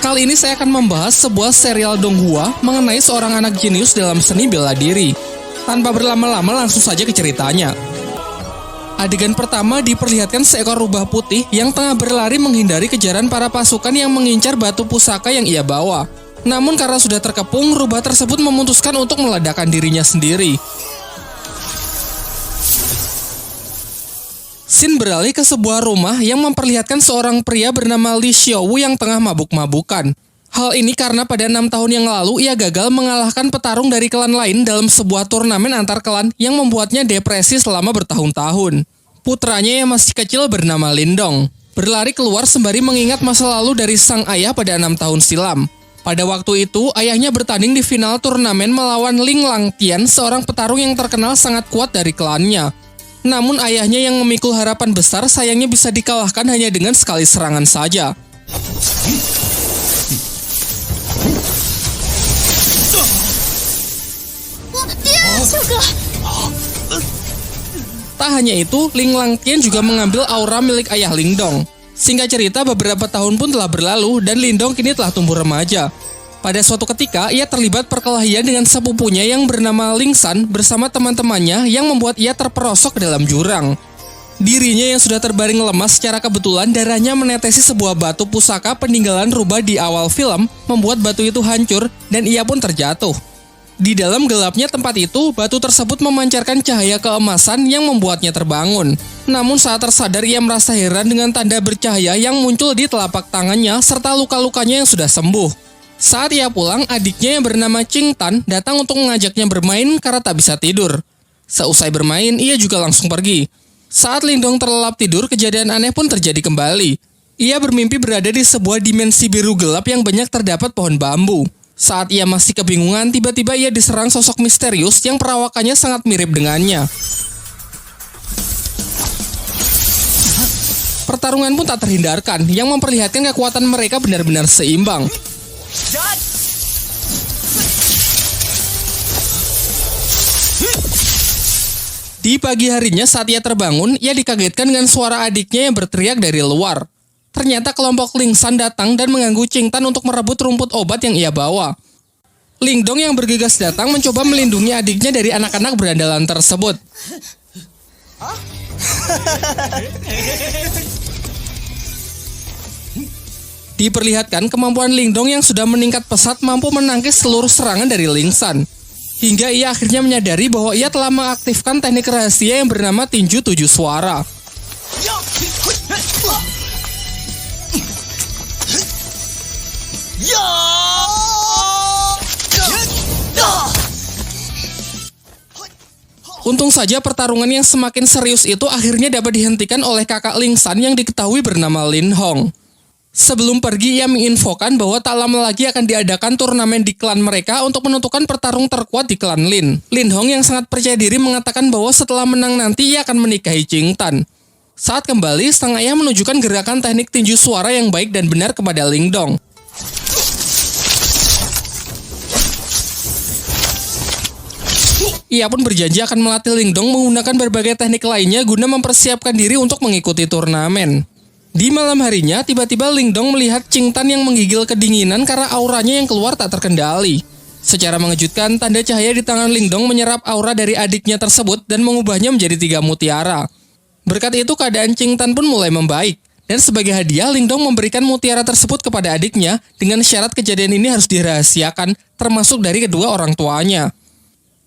Kali ini saya akan membahas sebuah serial donghua mengenai seorang anak jenius dalam seni bela diri. Tanpa berlama-lama langsung saja ke ceritanya. Adegan pertama diperlihatkan seekor rubah putih yang tengah berlari menghindari kejaran para pasukan yang mengincar batu pusaka yang ia bawa. Namun karena sudah terkepung, rubah tersebut memutuskan untuk meledakkan dirinya sendiri. Scene beralih ke sebuah rumah yang memperlihatkan seorang pria bernama Li Xiaowu yang tengah mabuk-mabukan. Hal ini karena pada 6 tahun yang lalu ia gagal mengalahkan petarung dari klan lain dalam sebuah turnamen antar klan yang membuatnya depresi selama bertahun-tahun. Putranya yang masih kecil bernama Lindong berlari keluar sembari mengingat masa lalu dari sang ayah pada 6 tahun silam. Pada waktu itu, ayahnya bertanding di final turnamen melawan Ling Langtian, seorang petarung yang terkenal sangat kuat dari klannya. Namun ayahnya yang memikul harapan besar sayangnya bisa dikalahkan hanya dengan sekali serangan saja. Tak hanya itu, Ling Langtian juga mengambil aura milik ayah Lindong. Singkat cerita, beberapa tahun pun telah berlalu dan Lindong kini telah tumbuh remaja. Pada suatu ketika, ia terlibat perkelahian dengan sepupunya yang bernama Ling San bersama teman-temannya yang membuat ia terperosok ke dalam jurang. Dirinya yang sudah terbaring lemas secara kebetulan darahnya menetesi sebuah batu pusaka peninggalan rubah di awal film, membuat batu itu hancur dan ia pun terjatuh. Di dalam gelapnya tempat itu, batu tersebut memancarkan cahaya keemasan yang membuatnya terbangun. Namun saat tersadar ia merasa heran dengan tanda bercahaya yang muncul di telapak tangannya serta luka-lukanya yang sudah sembuh. Saat ia pulang, adiknya yang bernama Qing Tan datang untuk mengajaknya bermain karena tak bisa tidur. Seusai bermain, ia juga langsung pergi. Saat Lindong terlelap tidur, kejadian aneh pun terjadi kembali. Ia bermimpi berada di sebuah dimensi biru gelap yang banyak terdapat pohon bambu. Saat ia masih kebingungan, tiba-tiba ia diserang sosok misterius yang perawakannya sangat mirip dengannya. Pertarungan pun tak terhindarkan, yang memperlihatkan kekuatan mereka benar-benar seimbang. Di pagi harinya saat ia terbangun, ia dikagetkan dengan suara adiknya yang berteriak dari luar. Ternyata kelompok Ling San datang dan mengganggu Qing Tan untuk merebut rumput obat yang ia bawa. Lindong yang bergegas datang mencoba melindungi adiknya dari anak-anak berandalan tersebut. Diperlihatkan kemampuan Lindong yang sudah meningkat pesat mampu menangkis seluruh serangan dari Ling San. Hingga ia akhirnya menyadari bahwa ia telah mengaktifkan teknik rahasia yang bernama tinju 7 suara. Untung saja pertarungan yang semakin serius itu akhirnya dapat dihentikan oleh kakak Ling San yang diketahui bernama Lin Hong. Sebelum pergi, ia menginfokan bahwa tak lama lagi akan diadakan turnamen di klan mereka untuk menentukan petarung terkuat di klan Lin. Lin Hong yang sangat percaya diri mengatakan bahwa setelah menang nanti ia akan menikahi Qing Tan. Saat kembali, sang ayah menunjukkan gerakan teknik tinju suara yang baik dan benar kepada Lindong. Ia pun berjanji akan melatih Lindong menggunakan berbagai teknik lainnya guna mempersiapkan diri untuk mengikuti turnamen. Di malam harinya, tiba-tiba Lindong melihat Qing Tan yang menggigil kedinginan karena auranya yang keluar tak terkendali. Secara mengejutkan, tanda cahaya di tangan Lindong menyerap aura dari adiknya tersebut dan mengubahnya menjadi 3 mutiara. Berkat itu, keadaan Qing Tan pun mulai membaik. Dan sebagai hadiah, Lindong memberikan mutiara tersebut kepada adiknya dengan syarat kejadian ini harus dirahasiakan, termasuk dari kedua orang tuanya.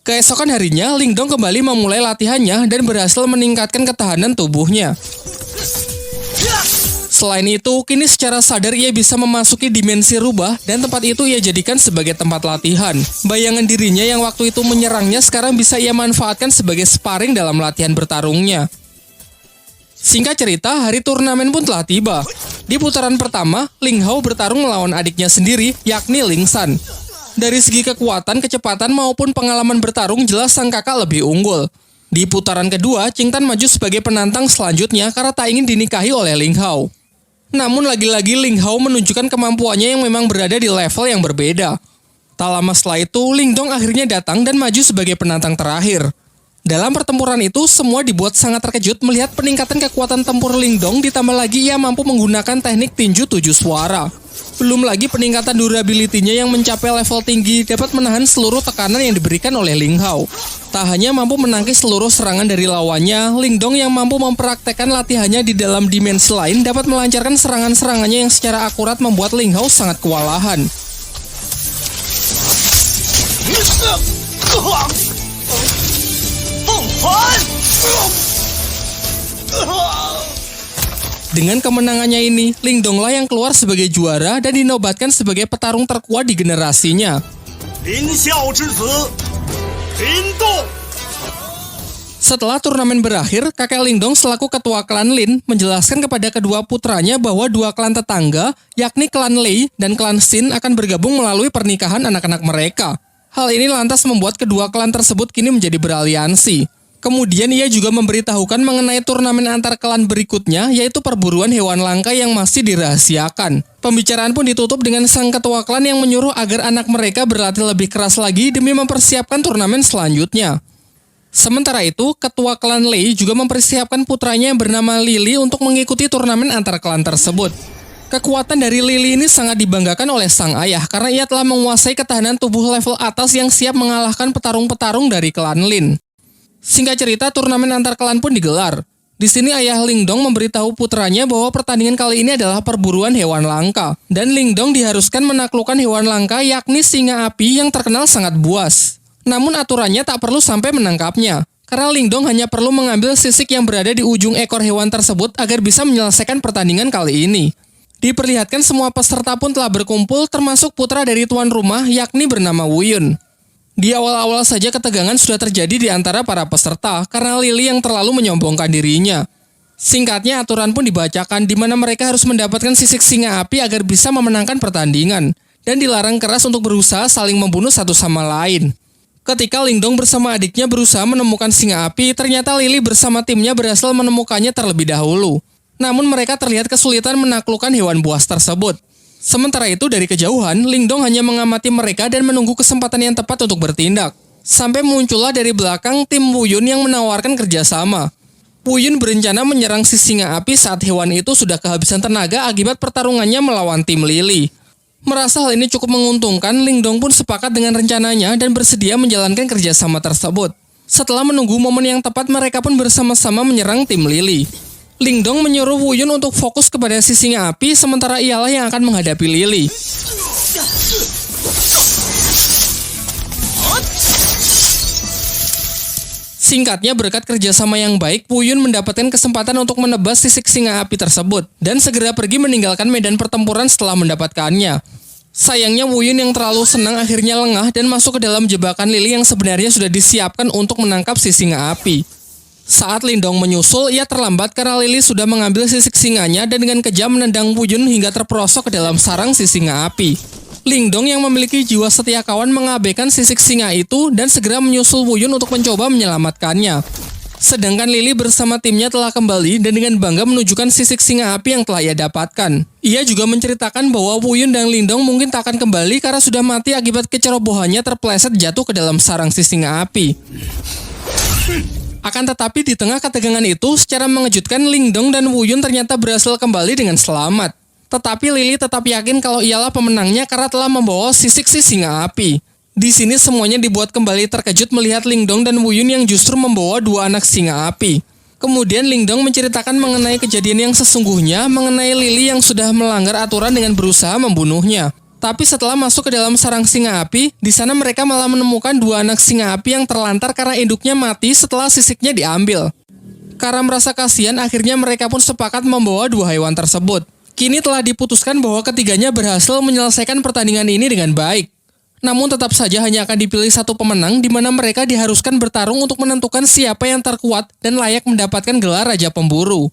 Keesokan harinya, Lindong kembali memulai latihannya dan berhasil meningkatkan ketahanan tubuhnya. Selain itu, kini secara sadar ia bisa memasuki dimensi rubah dan tempat itu ia jadikan sebagai tempat latihan. Bayangan dirinya yang waktu itu menyerangnya sekarang bisa ia manfaatkan sebagai sparring dalam latihan bertarungnya. Singkat cerita, hari turnamen pun telah tiba. Di putaran pertama, Ling Hao bertarung melawan adiknya sendiri, yakni Ling San. Dari segi kekuatan, kecepatan maupun pengalaman bertarung jelas sang kakak lebih unggul. Di putaran kedua, Qing Tan maju sebagai penantang selanjutnya karena tak ingin dinikahi oleh Ling Hao. Namun lagi-lagi Ling Hao menunjukkan kemampuannya yang memang berada di level yang berbeda. Tak lama setelah itu, Lindong akhirnya datang dan maju sebagai penantang terakhir. Dalam pertempuran itu, semua dibuat sangat terkejut melihat peningkatan kekuatan tempur Lingdong, ditambah lagi ia mampu menggunakan teknik tinju 7 suara. Belum lagi peningkatan durability-nya yang mencapai level tinggi dapat menahan seluruh tekanan yang diberikan oleh Ling Hao. Tak hanya mampu menangkis seluruh serangan dari lawannya, Lingdong yang mampu mempraktekkan latihannya di dalam dimensi lain dapat melancarkan serangan-serangannya yang secara akurat membuat Ling Hao sangat kewalahan. Dengan kemenangannya ini, Lingdonglah yang keluar sebagai juara dan dinobatkan sebagai petarung terkuat di generasinya. Setelah turnamen berakhir, kakek Lingdong selaku ketua klan Lin menjelaskan kepada kedua putranya bahwa dua klan tetangga, yakni klan Lei dan klan Xin akan bergabung melalui pernikahan anak-anak mereka. Hal ini lantas membuat kedua klan tersebut kini menjadi beraliansi. Kemudian ia juga memberitahukan mengenai turnamen antar klan berikutnya, yaitu perburuan hewan langka yang masih dirahasiakan. Pembicaraan pun ditutup dengan sang ketua klan yang menyuruh agar anak mereka berlatih lebih keras lagi demi mempersiapkan turnamen selanjutnya. Sementara itu, ketua klan Lei juga mempersiapkan putranya yang bernama Lily untuk mengikuti turnamen antar klan tersebut. Kekuatan dari Lily ini sangat dibanggakan oleh sang ayah karena ia telah menguasai ketahanan tubuh level atas yang siap mengalahkan petarung-petarung dari klan Lin. Singkat cerita, turnamen antar klan pun digelar. Di sini ayah Lingdong memberitahu putranya bahwa pertandingan kali ini adalah perburuan hewan langka. Dan Lingdong diharuskan menaklukkan hewan langka yakni singa api yang terkenal sangat buas. Namun aturannya tak perlu sampai menangkapnya. Karena Lingdong hanya perlu mengambil sisik yang berada di ujung ekor hewan tersebut agar bisa menyelesaikan pertandingan kali ini. Diperlihatkan semua peserta pun telah berkumpul termasuk putra dari tuan rumah yakni bernama Wuyun. Di awal-awal saja ketegangan sudah terjadi di antara para peserta karena Lily yang terlalu menyombongkan dirinya. Singkatnya aturan pun dibacakan di mana mereka harus mendapatkan sisik singa api agar bisa memenangkan pertandingan dan dilarang keras untuk berusaha saling membunuh satu sama lain. Ketika Lingdong bersama adiknya berusaha menemukan singa api, ternyata Lily bersama timnya berhasil menemukannya terlebih dahulu. Namun mereka terlihat kesulitan menaklukkan hewan buas tersebut. Sementara itu dari kejauhan, Lingdong hanya mengamati mereka dan menunggu kesempatan yang tepat untuk bertindak. Sampai muncullah dari belakang tim Wuyun yang menawarkan kerjasama. Wuyun berencana menyerang si singa api saat hewan itu sudah kehabisan tenaga akibat pertarungannya melawan tim Lily. Merasa hal ini cukup menguntungkan, Lingdong pun sepakat dengan rencananya dan bersedia menjalankan kerjasama tersebut. Setelah menunggu momen yang tepat, mereka pun bersama-sama menyerang tim Lily. Lingdong menyuruh Wuyun untuk fokus kepada si singa api, sementara ialah yang akan menghadapi Lily. Singkatnya, berkat kerjasama yang baik, Wuyun mendapatkan kesempatan untuk menebas sisik singa api tersebut, dan segera pergi meninggalkan medan pertempuran setelah mendapatkannya. Sayangnya Wuyun yang terlalu senang akhirnya lengah dan masuk ke dalam jebakan Lily yang sebenarnya sudah disiapkan untuk menangkap si singa api. Saat Lingdong menyusul, ia terlambat karena Lily sudah mengambil sisik singanya dan dengan kejam menendang Wuyun hingga terperosok ke dalam sarang si singa api. Lingdong yang memiliki jiwa setia kawan mengabaikan sisik singa itu dan segera menyusul Wuyun untuk mencoba menyelamatkannya. Sedangkan Lily bersama timnya telah kembali dan dengan bangga menunjukkan sisik singa api yang telah ia dapatkan. Ia juga menceritakan bahwa Wuyun dan Lingdong mungkin tak akan kembali karena sudah mati akibat kecerobohannya terpeleset jatuh ke dalam sarang si singa api. Akan tetapi di tengah ketegangan itu, secara mengejutkan Lingdong dan Wuyun ternyata berhasil kembali dengan selamat. Tetapi Lily tetap yakin kalau ialah pemenangnya karena telah membawa sisik si singa api. Di sini semuanya dibuat kembali terkejut melihat Lingdong dan Wuyun yang justru membawa dua anak singa api. Kemudian Lingdong menceritakan mengenai kejadian yang sesungguhnya, mengenai Lily yang sudah melanggar aturan dengan berusaha membunuhnya. Tapi setelah masuk ke dalam sarang singa api, di sana mereka malah menemukan dua anak singa api yang terlantar karena induknya mati setelah sisiknya diambil. Karena merasa kasihan, akhirnya mereka pun sepakat membawa dua hewan tersebut. Kini telah diputuskan bahwa ketiganya berhasil menyelesaikan pertandingan ini dengan baik. Namun tetap saja hanya akan dipilih satu pemenang di mana mereka diharuskan bertarung untuk menentukan siapa yang terkuat dan layak mendapatkan gelar Raja Pemburu.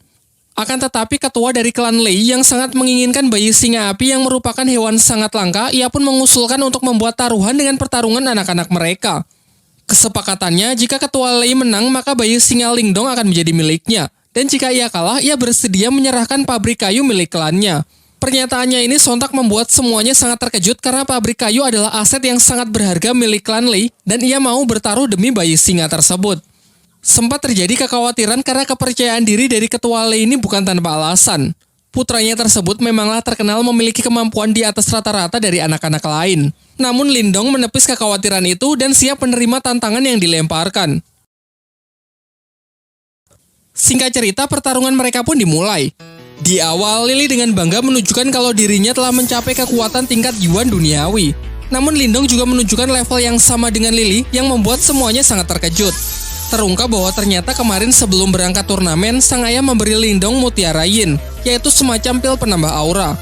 Akan tetapi ketua dari klan Lei yang sangat menginginkan bayi singa api yang merupakan hewan sangat langka, ia pun mengusulkan untuk membuat taruhan dengan pertarungan anak-anak mereka. Kesepakatannya, jika ketua Lei menang, maka bayi singa Lingdong akan menjadi miliknya. Dan jika ia kalah, ia bersedia menyerahkan pabrik kayu milik klannya. Pernyataannya ini sontak membuat semuanya sangat terkejut karena pabrik kayu adalah aset yang sangat berharga milik klan Lei dan ia mau bertaruh demi bayi singa tersebut. Sempat terjadi kekhawatiran karena kepercayaan diri dari ketua Lei ini bukan tanpa alasan. Putranya tersebut memanglah terkenal memiliki kemampuan di atas rata-rata dari anak-anak lain. Namun Lindong menepis kekhawatiran itu dan siap menerima tantangan yang dilemparkan. Singkat cerita, pertarungan mereka pun dimulai. Di awal, Lily dengan bangga menunjukkan kalau dirinya telah mencapai kekuatan tingkat Yuan duniawi. Namun Lindong juga menunjukkan level yang sama dengan Lily yang membuat semuanya sangat terkejut. Terungkap bahwa ternyata kemarin sebelum berangkat turnamen, sang ayah memberi Lindong Mutiara Yin, yaitu semacam pil penambah aura.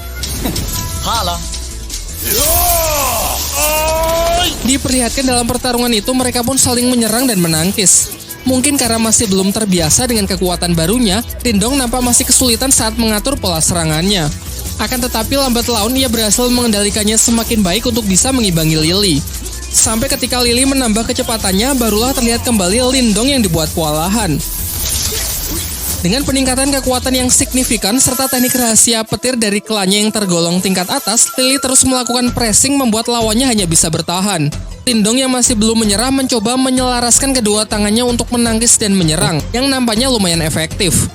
Diperlihatkan dalam pertarungan itu mereka pun saling menyerang dan menangkis. Mungkin karena masih belum terbiasa dengan kekuatan barunya, Lindong nampak masih kesulitan saat mengatur pola serangannya. Akan tetapi lambat laun ia berhasil mengendalikannya semakin baik untuk bisa mengimbangi Lily. Sampai ketika Lily menambah kecepatannya, barulah terlihat kembali Lindong yang dibuat kewalahan. Dengan peningkatan kekuatan yang signifikan serta teknik rahasia petir dari klannya yang tergolong tingkat atas, Lily terus melakukan pressing membuat lawannya hanya bisa bertahan. Lindong yang masih belum menyerah mencoba menyelaraskan kedua tangannya untuk menangkis dan menyerang, yang nampaknya lumayan efektif.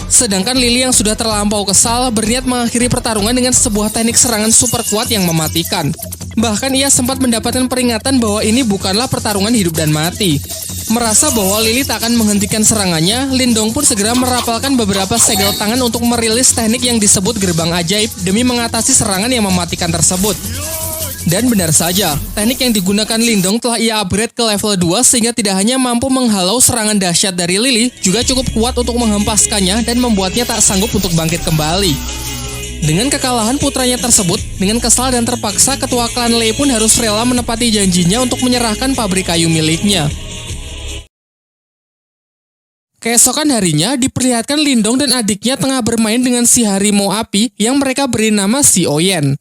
Sedangkan Lily yang sudah terlampau kesal berniat mengakhiri pertarungan dengan sebuah teknik serangan super kuat yang mematikan. Bahkan ia sempat mendapatkan peringatan bahwa ini bukanlah pertarungan hidup dan mati. Merasa bahwa Lily tak akan menghentikan serangannya, Lindong pun segera merapalkan beberapa segel tangan untuk merilis teknik yang disebut gerbang ajaib demi mengatasi serangan yang mematikan tersebut. Dan benar saja, teknik yang digunakan Lindong telah ia upgrade ke level 2 sehingga tidak hanya mampu menghalau serangan dahsyat dari Lily, juga cukup kuat untuk menghempaskannya dan membuatnya tak sanggup untuk bangkit kembali. Dengan kekalahan putranya tersebut, dengan kesal dan terpaksa ketua klan Lei pun harus rela menepati janjinya untuk menyerahkan pabrik kayu miliknya. Keesokan harinya, diperlihatkan Lindong dan adiknya tengah bermain dengan si harimau api yang mereka beri nama si Oyen.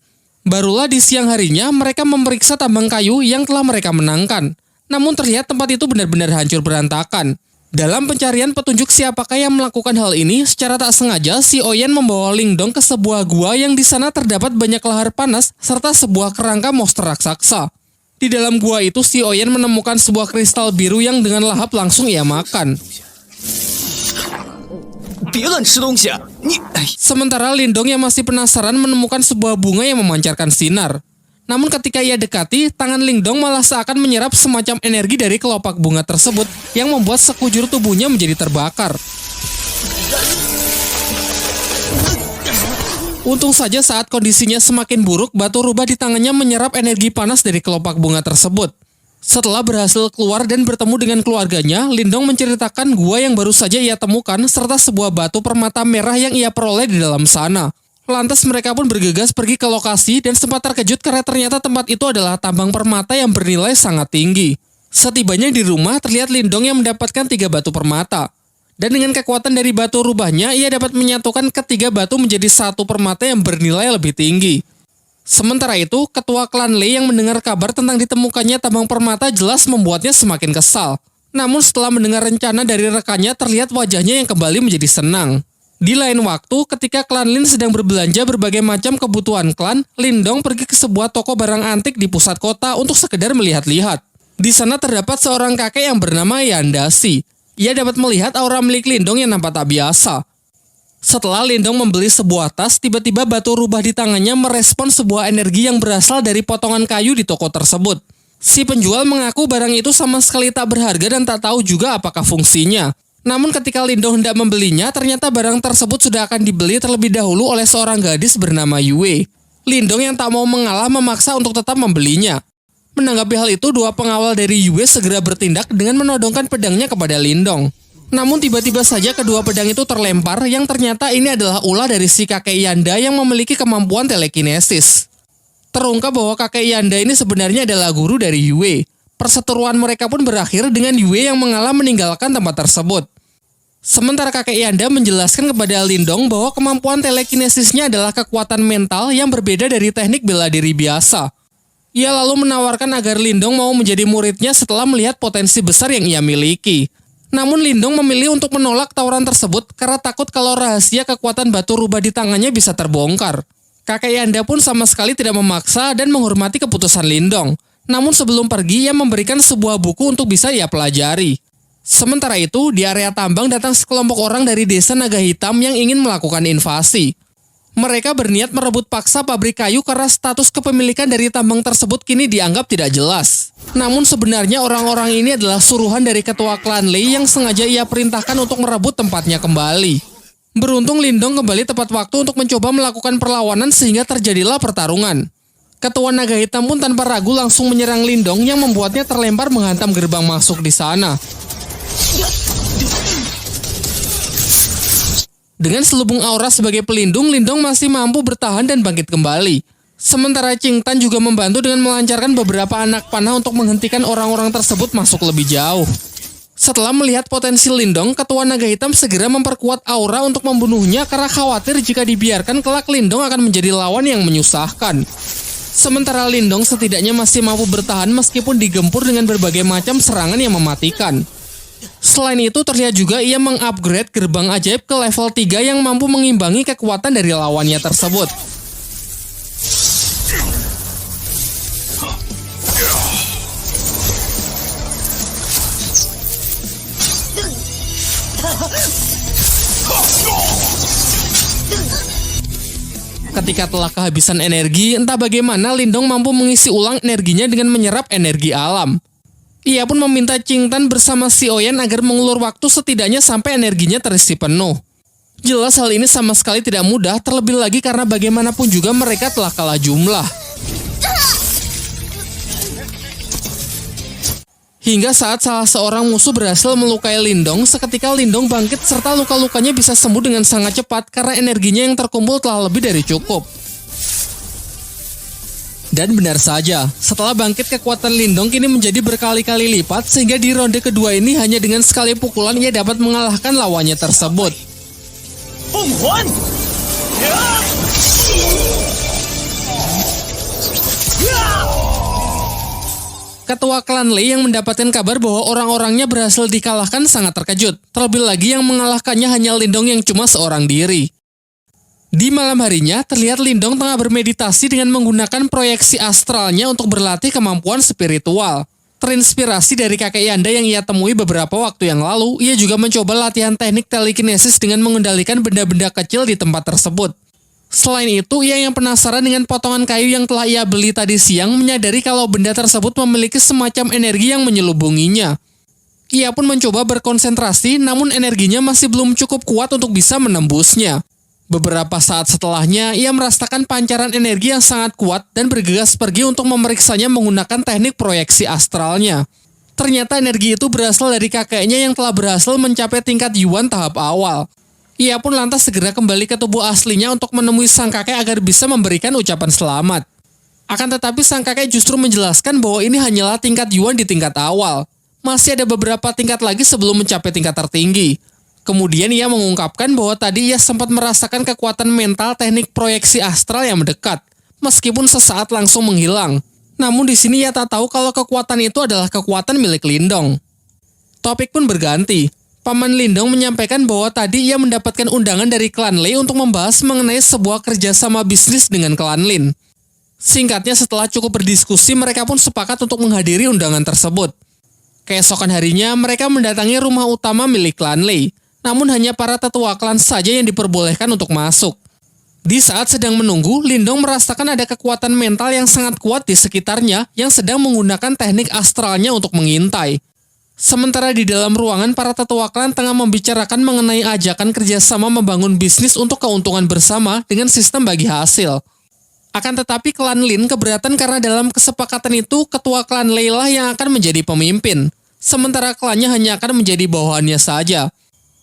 Barulah di siang harinya mereka memeriksa tambang kayu yang telah mereka menangkan. Namun terlihat tempat itu benar-benar hancur berantakan. Dalam pencarian petunjuk siapakah yang melakukan hal ini, secara tak sengaja si Oyen membawa Lindong ke sebuah gua yang di sana terdapat banyak lahar panas serta sebuah kerangka monster raksasa. Di dalam gua itu si Oyen menemukan sebuah kristal biru yang dengan lahap langsung ia makan. Sementara Lindong yang masih penasaran menemukan sebuah bunga yang memancarkan sinar. Namun ketika ia dekati, tangan Lindong malah seakan menyerap semacam energi dari kelopak bunga tersebut yang membuat sekujur tubuhnya menjadi terbakar. Untung saja saat kondisinya semakin buruk, batu rubah di tangannya menyerap energi panas dari kelopak bunga tersebut. Setelah berhasil keluar dan bertemu dengan keluarganya, Lindong menceritakan gua yang baru saja ia temukan serta sebuah batu permata merah yang ia peroleh di dalam sana. Lantas mereka pun bergegas pergi ke lokasi dan sempat terkejut karena ternyata tempat itu adalah tambang permata yang bernilai sangat tinggi. Setibanya di rumah, terlihat Lindong yang mendapatkan 3 batu permata. Dan dengan kekuatan dari batu rubahnya, ia dapat menyatukan ketiga batu menjadi satu permata yang bernilai lebih tinggi. Sementara itu, ketua klan Lei yang mendengar kabar tentang ditemukannya tambang permata jelas membuatnya semakin kesal. Namun setelah mendengar rencana dari rekannya, terlihat wajahnya yang kembali menjadi senang. Di lain waktu, ketika klan Lin sedang berbelanja berbagai macam kebutuhan klan, Lindong pergi ke sebuah toko barang antik di pusat kota untuk sekedar melihat-lihat. Di sana terdapat seorang kakek yang bernama Yandasi. Ia dapat melihat aura milik Lindong yang nampak tak biasa. Setelah Lindong membeli sebuah tas, tiba-tiba batu rubah di tangannya merespon sebuah energi yang berasal dari potongan kayu di toko tersebut. Si penjual mengaku barang itu sama sekali tak berharga dan tak tahu juga apakah fungsinya. Namun ketika Lindong hendak membelinya, ternyata barang tersebut sudah akan dibeli terlebih dahulu oleh seorang gadis bernama Yue. Lindong yang tak mau mengalah memaksa untuk tetap membelinya. Menanggapi hal itu, 2 pengawal dari Yue segera bertindak dengan menodongkan pedangnya kepada Lindong. Namun tiba-tiba saja kedua pedang itu terlempar yang ternyata ini adalah ulah dari si kakek Yanda yang memiliki kemampuan telekinesis. Terungkap bahwa kakek Yanda ini sebenarnya adalah guru dari Yue. Perseteruan mereka pun berakhir dengan Yue yang mengalah meninggalkan tempat tersebut. Sementara kakek Yanda menjelaskan kepada Lindong bahwa kemampuan telekinesisnya adalah kekuatan mental yang berbeda dari teknik bela diri biasa. Ia lalu menawarkan agar Lindong mau menjadi muridnya setelah melihat potensi besar yang ia miliki. Namun Lindong memilih untuk menolak tawaran tersebut karena takut kalau rahasia kekuatan batu rubah di tangannya bisa terbongkar. Kakek Yanda pun sama sekali tidak memaksa dan menghormati keputusan Lindong. Namun sebelum pergi, ia memberikan sebuah buku untuk bisa ia pelajari. Sementara itu, di area tambang datang sekelompok orang dari desa Naga Hitam yang ingin melakukan invasi. Mereka berniat merebut paksa pabrik kayu karena status kepemilikan dari tambang tersebut kini dianggap tidak jelas. Namun sebenarnya orang-orang ini adalah suruhan dari ketua klan Lei yang sengaja ia perintahkan untuk merebut tempatnya kembali. Beruntung Lindong kembali tepat waktu untuk mencoba melakukan perlawanan sehingga terjadilah pertarungan. Ketua Naga Hitam pun tanpa ragu langsung menyerang Lindong yang membuatnya terlempar menghantam gerbang masuk di sana. Dengan selubung aura sebagai pelindung, Lindong masih mampu bertahan dan bangkit kembali. Sementara Qing Tan juga membantu dengan melancarkan beberapa anak panah untuk menghentikan orang-orang tersebut masuk lebih jauh. Setelah melihat potensi Lindong, Ketua Naga Hitam segera memperkuat aura untuk membunuhnya karena khawatir jika dibiarkan kelak Lindong akan menjadi lawan yang menyusahkan. Sementara Lindong setidaknya masih mampu bertahan meskipun digempur dengan berbagai macam serangan yang mematikan. Selain itu terlihat juga ia mengupgrade gerbang ajaib ke level 3 yang mampu mengimbangi kekuatan dari lawannya tersebut. Ketika telah kehabisan energi, entah bagaimana Lindong mampu mengisi ulang energinya dengan menyerap energi alam. Ia pun meminta Qing Tan bersama Si Oyan agar mengulur waktu setidaknya sampai energinya terisi penuh. Jelas hal ini sama sekali tidak mudah, terlebih lagi karena bagaimanapun juga mereka telah kalah jumlah. Hingga saat salah seorang musuh berhasil melukai Lindong, seketika Lindong bangkit serta luka-lukanya bisa sembuh dengan sangat cepat karena energinya yang terkumpul telah lebih dari cukup. Dan benar saja, setelah bangkit kekuatan Lindong kini menjadi berkali-kali lipat sehingga di ronde kedua ini hanya dengan sekali pukulan ia dapat mengalahkan lawannya tersebut. Ketua klan Lei yang mendapatkan kabar bahwa orang-orangnya berhasil dikalahkan sangat terkejut, terlebih lagi yang mengalahkannya hanya Lindong yang cuma seorang diri. Di malam harinya, terlihat Lindong tengah bermeditasi dengan menggunakan proyeksi astralnya untuk berlatih kemampuan spiritual. Terinspirasi dari kakek Yanda yang ia temui beberapa waktu yang lalu, ia juga mencoba latihan teknik telekinesis dengan mengendalikan benda-benda kecil di tempat tersebut. Selain itu, ia yang penasaran dengan potongan kayu yang telah ia beli tadi siang menyadari kalau benda tersebut memiliki semacam energi yang menyelubunginya. Ia pun mencoba berkonsentrasi, namun energinya masih belum cukup kuat untuk bisa menembusnya. Beberapa saat setelahnya, ia merasakan pancaran energi yang sangat kuat dan bergegas pergi untuk memeriksanya menggunakan teknik proyeksi astralnya. Ternyata energi itu berasal dari kakeknya yang telah berhasil mencapai tingkat Yuan tahap awal. Ia pun lantas segera kembali ke tubuh aslinya untuk menemui sang kakek agar bisa memberikan ucapan selamat. Akan tetapi sang kakek justru menjelaskan bahwa ini hanyalah tingkat Yuan di tingkat awal. Masih ada beberapa tingkat lagi sebelum mencapai tingkat tertinggi. Kemudian ia mengungkapkan bahwa tadi ia sempat merasakan kekuatan mental teknik proyeksi astral yang mendekat, meskipun sesaat langsung menghilang. Namun di sini ia tak tahu kalau kekuatan itu adalah kekuatan milik Lindong. Topik pun berganti. Paman Lindong menyampaikan bahwa tadi ia mendapatkan undangan dari klan Lei untuk membahas mengenai sebuah kerjasama bisnis dengan klan Lin. Singkatnya setelah cukup berdiskusi, mereka pun sepakat untuk menghadiri undangan tersebut. Keesokan harinya, mereka mendatangi rumah utama milik klan Lei. Namun hanya para tetua klan saja yang diperbolehkan untuk masuk. Di saat sedang menunggu, Lindong merasakan ada kekuatan mental yang sangat kuat di sekitarnya yang sedang menggunakan teknik astralnya untuk mengintai. Sementara di dalam ruangan, para tetua klan tengah membicarakan mengenai ajakan kerjasama membangun bisnis untuk keuntungan bersama dengan sistem bagi hasil. Akan tetapi klan Lin keberatan karena dalam kesepakatan itu, ketua klan Lei lah yang akan menjadi pemimpin. Sementara klannya hanya akan menjadi bawahannya saja.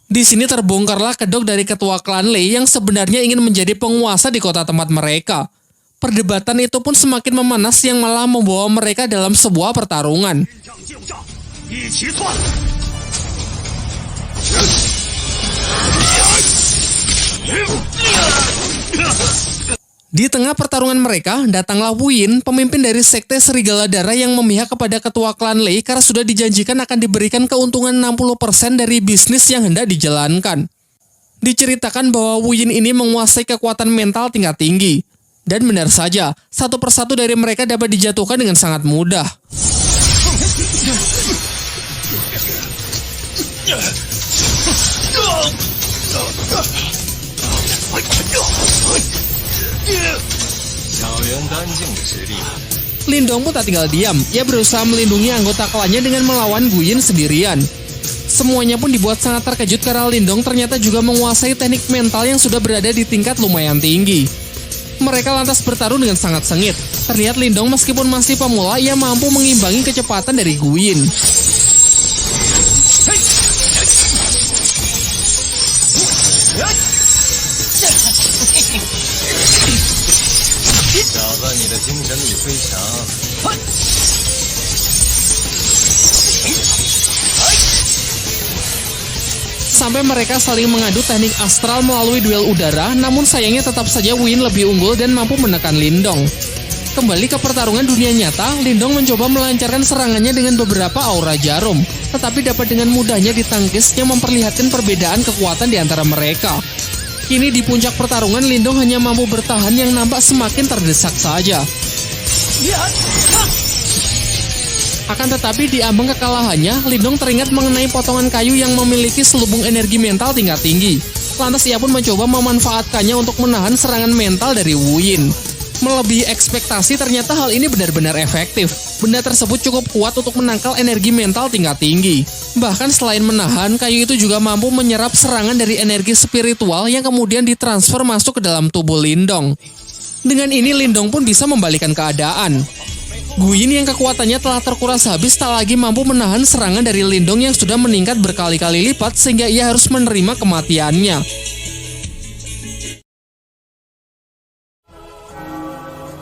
Di sini terbongkarlah kedok dari ketua klan Lei yang sebenarnya ingin menjadi penguasa di kota tempat mereka. Perdebatan itu pun semakin memanas yang malah membawa mereka dalam sebuah pertarungan. Di tengah pertarungan mereka, datanglah Wu Yin, pemimpin dari sekte Serigala Darah yang memihak kepada ketua klan Lei karena sudah dijanjikan akan diberikan keuntungan 60% dari bisnis yang hendak dijalankan. Diceritakan bahwa Wu Yin ini menguasai kekuatan mental tingkat tinggi. Dan benar saja, satu persatu dari mereka dapat dijatuhkan dengan sangat mudah. Lindong pun tak tinggal diam, ia berusaha melindungi anggota klannya dengan melawan Guyin sendirian. Semuanya pun dibuat sangat terkejut karena Lindong ternyata juga menguasai teknik mental yang sudah berada di tingkat lumayan tinggi. Mereka lantas bertarung dengan sangat sengit. Terlihat Lindong meskipun masih pemula, ia mampu mengimbangi kecepatan dari Guyin. Sampai mereka saling mengadu teknik astral melalui duel udara, namun sayangnya tetap saja Guyin lebih unggul dan mampu menekan Lindong. Kembali ke pertarungan dunia nyata, Lindong mencoba melancarkan serangannya dengan beberapa aura jarum, tetapi dapat dengan mudahnya ditangkis yang memperlihatkan perbedaan kekuatan di antara mereka. Kini di puncak pertarungan, Lindong hanya mampu bertahan yang nampak semakin terdesak saja. Akan tetapi di ambang kekalahannya, Lindong teringat mengenai potongan kayu yang memiliki selubung energi mental tingkat tinggi. Lantas ia pun mencoba memanfaatkannya untuk menahan serangan mental dari Guyin. Melebihi ekspektasi, ternyata hal ini benar-benar efektif. Benda tersebut cukup kuat untuk menangkal energi mental tingkat tinggi. Bahkan selain menahan, kayu itu juga mampu menyerap serangan dari energi spiritual yang kemudian ditransfer masuk ke dalam tubuh Lindong. Dengan ini Lindong pun bisa membalikan keadaan. Guyin yang kekuatannya telah terkuras habis tak lagi mampu menahan serangan dari Lindong yang sudah meningkat berkali-kali lipat sehingga ia harus menerima kematiannya.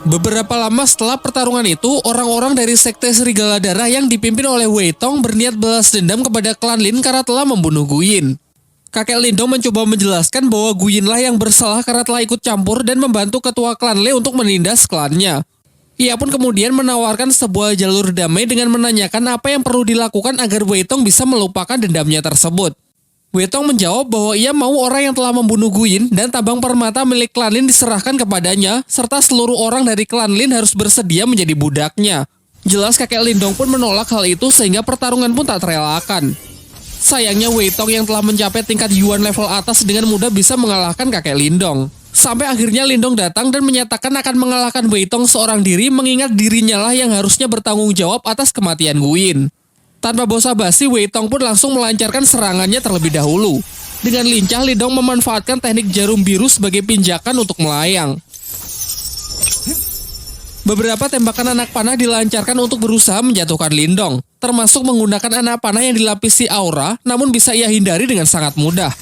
Beberapa lama setelah pertarungan itu, orang-orang dari sekte Serigala Darah yang dipimpin oleh Wei Tong berniat balas dendam kepada klan Lin karena telah membunuh Guyin. Kakek Lindong mencoba menjelaskan bahwa Guyinlah yang bersalah karena telah ikut campur dan membantu ketua klan Le untuk menindas klannya. Ia pun kemudian menawarkan sebuah jalur damai dengan menanyakan apa yang perlu dilakukan agar Wei Tong bisa melupakan dendamnya tersebut. Wei Tong menjawab bahwa ia mau orang yang telah membunuh Guyin dan tabang permata milik klan Lin diserahkan kepadanya, serta seluruh orang dari klan Lin harus bersedia menjadi budaknya. Jelas kakek Lindong pun menolak hal itu sehingga pertarungan pun tak terelakkan. Sayangnya Wei Tong yang telah mencapai tingkat Yuan level atas dengan mudah bisa mengalahkan kakek Lindong. Sampai akhirnya Lindong datang dan menyatakan akan mengalahkan Wei Tong seorang diri, mengingat dirinya lah yang harusnya bertanggung jawab atas kematian Guyin. Tanpa basa-basi, Wei Tong pun langsung melancarkan serangannya terlebih dahulu. Dengan lincah, Lindong memanfaatkan teknik jarum biru sebagai pinjakan untuk melayang. Beberapa tembakan anak panah dilancarkan untuk berusaha menjatuhkan Lindong, termasuk menggunakan anak panah yang dilapisi aura, namun bisa ia hindari dengan sangat mudah.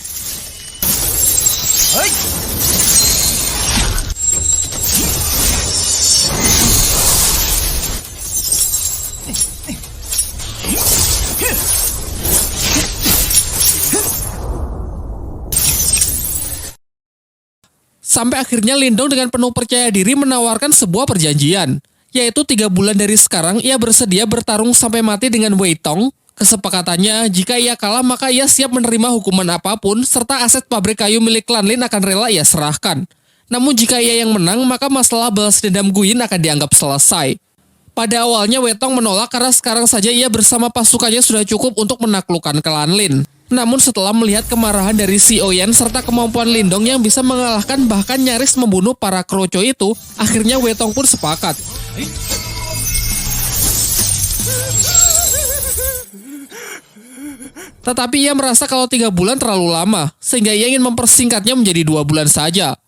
Sampai akhirnya Lindong dengan penuh percaya diri menawarkan sebuah perjanjian, yaitu 3 bulan dari sekarang ia bersedia bertarung sampai mati dengan Wei Tong. Kesepakatannya, jika ia kalah maka ia siap menerima hukuman apapun, serta aset pabrik kayu milik klan Lin akan rela ia serahkan. Namun jika ia yang menang, maka masalah balas dendam Guyin akan dianggap selesai. Pada awalnya Wei Tong menolak karena sekarang saja ia bersama pasukannya sudah cukup untuk menaklukkan klan Lin. Namun setelah melihat kemarahan dari Si Oyan serta kemampuan Lindong yang bisa mengalahkan bahkan nyaris membunuh para kroco itu, akhirnya Wei Tong pun sepakat. Tetapi ia merasa kalau 3 bulan terlalu lama, sehingga ia ingin mempersingkatnya menjadi 2 bulan saja.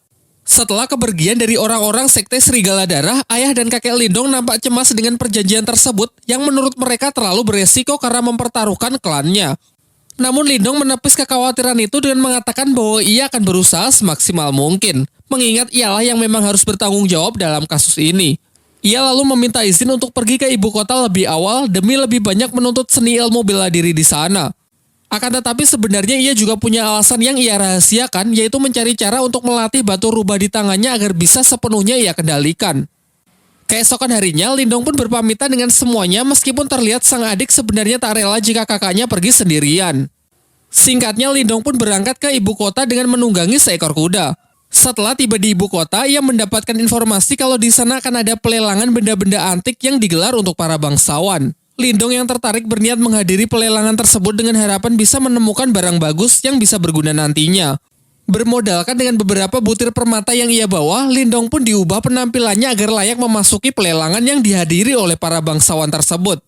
Setelah kepergian dari orang-orang sekte Serigala Darah, ayah dan kakek Lindong nampak cemas dengan perjanjian tersebut yang menurut mereka terlalu beresiko karena mempertaruhkan klannya. Namun Lindong menepis kekhawatiran itu dengan mengatakan bahwa ia akan berusaha semaksimal mungkin, mengingat ialah yang memang harus bertanggung jawab dalam kasus ini. Ia lalu meminta izin untuk pergi ke ibu kota lebih awal demi lebih banyak menuntut seni ilmu bela diri di sana. Akan tetapi sebenarnya ia juga punya alasan yang ia rahasiakan, yaitu mencari cara untuk melatih batu rubah di tangannya agar bisa sepenuhnya ia kendalikan. Keesokan harinya, Lindong pun berpamitan dengan semuanya meskipun terlihat sang adik sebenarnya tak rela jika kakaknya pergi sendirian. Singkatnya, Lindong pun berangkat ke ibu kota dengan menunggangi seekor kuda. Setelah tiba di ibu kota, ia mendapatkan informasi kalau di sana akan ada pelelangan benda-benda antik yang digelar untuk para bangsawan. Lindong yang tertarik berniat menghadiri pelelangan tersebut dengan harapan bisa menemukan barang bagus yang bisa berguna nantinya. Bermodalkan dengan beberapa butir permata yang ia bawa, Lindong pun diubah penampilannya agar layak memasuki pelelangan yang dihadiri oleh para bangsawan tersebut.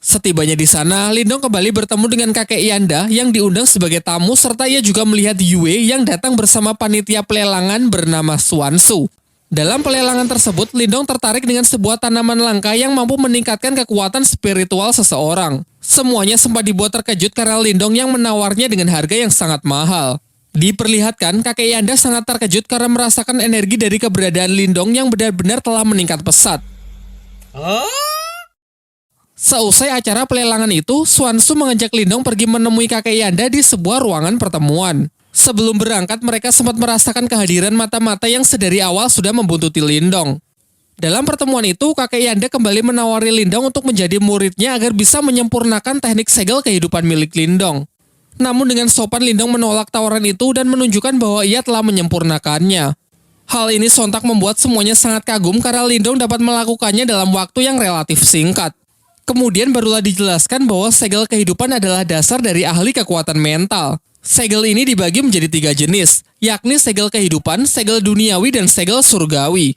Setibanya di sana, Lindong kembali bertemu dengan kakek Yanda yang diundang sebagai tamu serta ia juga melihat Yue yang datang bersama panitia pelelangan bernama Xuansu. Dalam pelelangan tersebut, Lindong tertarik dengan sebuah tanaman langka yang mampu meningkatkan kekuatan spiritual seseorang. Semuanya sempat dibuat terkejut karena Lindong yang menawarnya dengan harga yang sangat mahal. Diperlihatkan, kakek Yanda sangat terkejut karena merasakan energi dari keberadaan Lindong yang benar-benar telah meningkat pesat. Seusai acara pelelangan itu, Xuansu mengajak Lindong pergi menemui kakek Yanda di sebuah ruangan pertemuan. Sebelum berangkat, mereka sempat merasakan kehadiran mata-mata yang sedari awal sudah membuntuti Lindong. Dalam pertemuan itu, kakek Yanda kembali menawari Lindong untuk menjadi muridnya agar bisa menyempurnakan teknik segel kehidupan milik Lindong. Namun dengan sopan Lindong menolak tawaran itu dan menunjukkan bahwa ia telah menyempurnakannya. Hal ini sontak membuat semuanya sangat kagum karena Lindong dapat melakukannya dalam waktu yang relatif singkat. Kemudian barulah dijelaskan bahwa segel kehidupan adalah dasar dari ahli kekuatan mental. Segel ini dibagi menjadi 3 jenis, yakni segel kehidupan, segel duniawi, dan segel surgawi.